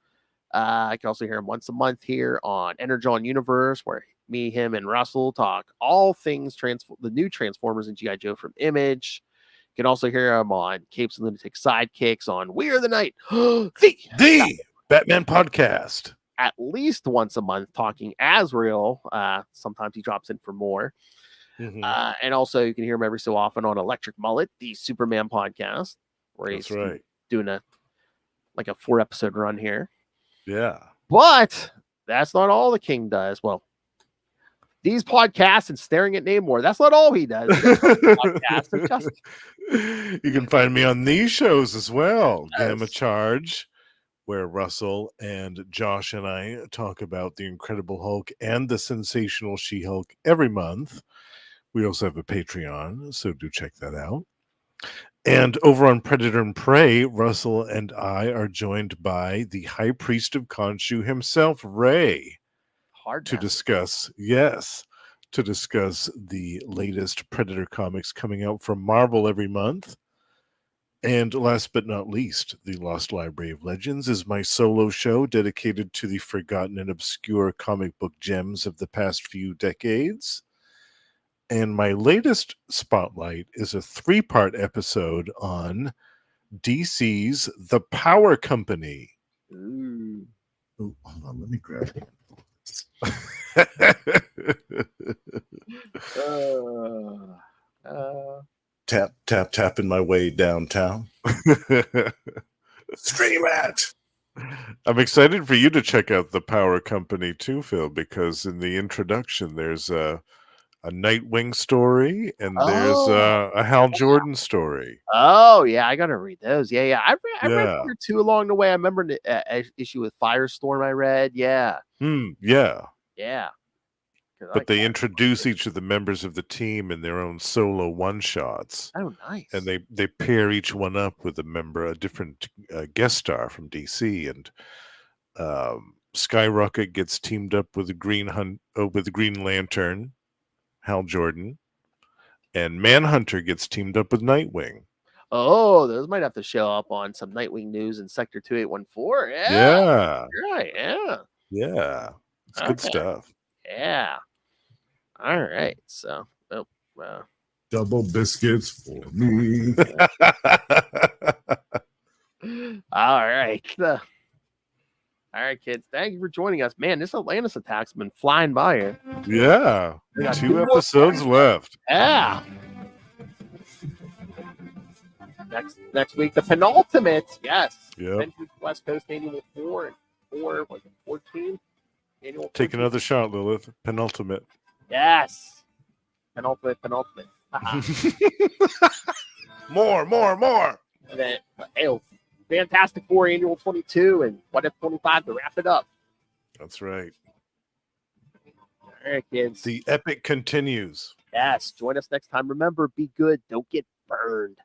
[SPEAKER 1] I can also hear him once a month here on Energon Universe, where me, him, and Russell talk all things the new Transformers and G.I. Joe from Image. You can also hear him on Capes and Lunatic Sidekicks on We Are the Night,
[SPEAKER 3] the Batman podcast.
[SPEAKER 1] At least once a month, talking Azrael. Sometimes he drops in for more.
[SPEAKER 3] Mm-hmm.
[SPEAKER 1] And also you can hear him every so often on Electric Mullet, the Superman podcast, where he's doing a 4-episode run here.
[SPEAKER 3] Yeah.
[SPEAKER 1] But that's not all the King does. Well, these podcasts and staring at Namor, that's not all he does.
[SPEAKER 3] You can find me on these shows as well. Yes. Gamma Charge, where Russell and Josh and I talk about the Incredible Hulk and the Sensational She-Hulk every month. We also have a Patreon, so do check that out. And over on Predator and Prey, Russell and I are joined by the High Priest of Khonshu himself, Ray, to discuss the latest Predator comics coming out from Marvel every month. And last but not least, The Lost Library of Legends is my solo show dedicated to the forgotten and obscure comic book gems of the past few decades. And my latest spotlight is a 3-part episode on DC's The Power Company.
[SPEAKER 6] Ooh. Oh, hold on, let me grab it. Tapping my way downtown. Scream at.
[SPEAKER 3] I'm excited for you to check out the Power Company too, Phil, because in the introduction there's a Nightwing story and there's a Hal Jordan story.
[SPEAKER 1] Oh yeah, I gotta read those. Yeah, I read
[SPEAKER 3] Yeah.
[SPEAKER 1] one or two along the way. I remember an issue with Firestorm I read. Yeah,
[SPEAKER 3] Yeah.
[SPEAKER 1] 'Cause
[SPEAKER 3] But they
[SPEAKER 1] I-
[SPEAKER 3] introduce each of the members of the team in their own solo one-shots.
[SPEAKER 1] Oh, nice.
[SPEAKER 3] And they pair each one up with a different guest star from DC, and Skyrocket gets teamed up with the Green Lantern, Hal Jordan, and Manhunter gets teamed up with Nightwing.
[SPEAKER 1] Oh, those might have to show up on some Nightwing news in Sector 2814.
[SPEAKER 3] Yeah,
[SPEAKER 1] Right. Yeah.
[SPEAKER 3] it's good stuff.
[SPEAKER 1] Yeah. All right. So,
[SPEAKER 6] Double biscuits for me.
[SPEAKER 1] all right. All right, kids. Thank you for joining us. Man, this Atlantis Attacks been flying by here.
[SPEAKER 3] Yeah,
[SPEAKER 1] We got
[SPEAKER 3] 2 episodes left.
[SPEAKER 1] Yeah. Next week, the penultimate. Yes.
[SPEAKER 3] Yep.
[SPEAKER 1] Avengers West Coast Annual 14 annual.
[SPEAKER 3] Take
[SPEAKER 1] 14.
[SPEAKER 3] another shot, Lilith. Penultimate.
[SPEAKER 1] Yes. Penultimate.
[SPEAKER 3] More.
[SPEAKER 1] And then, Fantastic Four Annual 22 and What If 25 to wrap it up.
[SPEAKER 3] That's right.
[SPEAKER 1] All right, kids.
[SPEAKER 3] The epic continues.
[SPEAKER 1] Yes. Join us next time. Remember, be good. Don't get burned.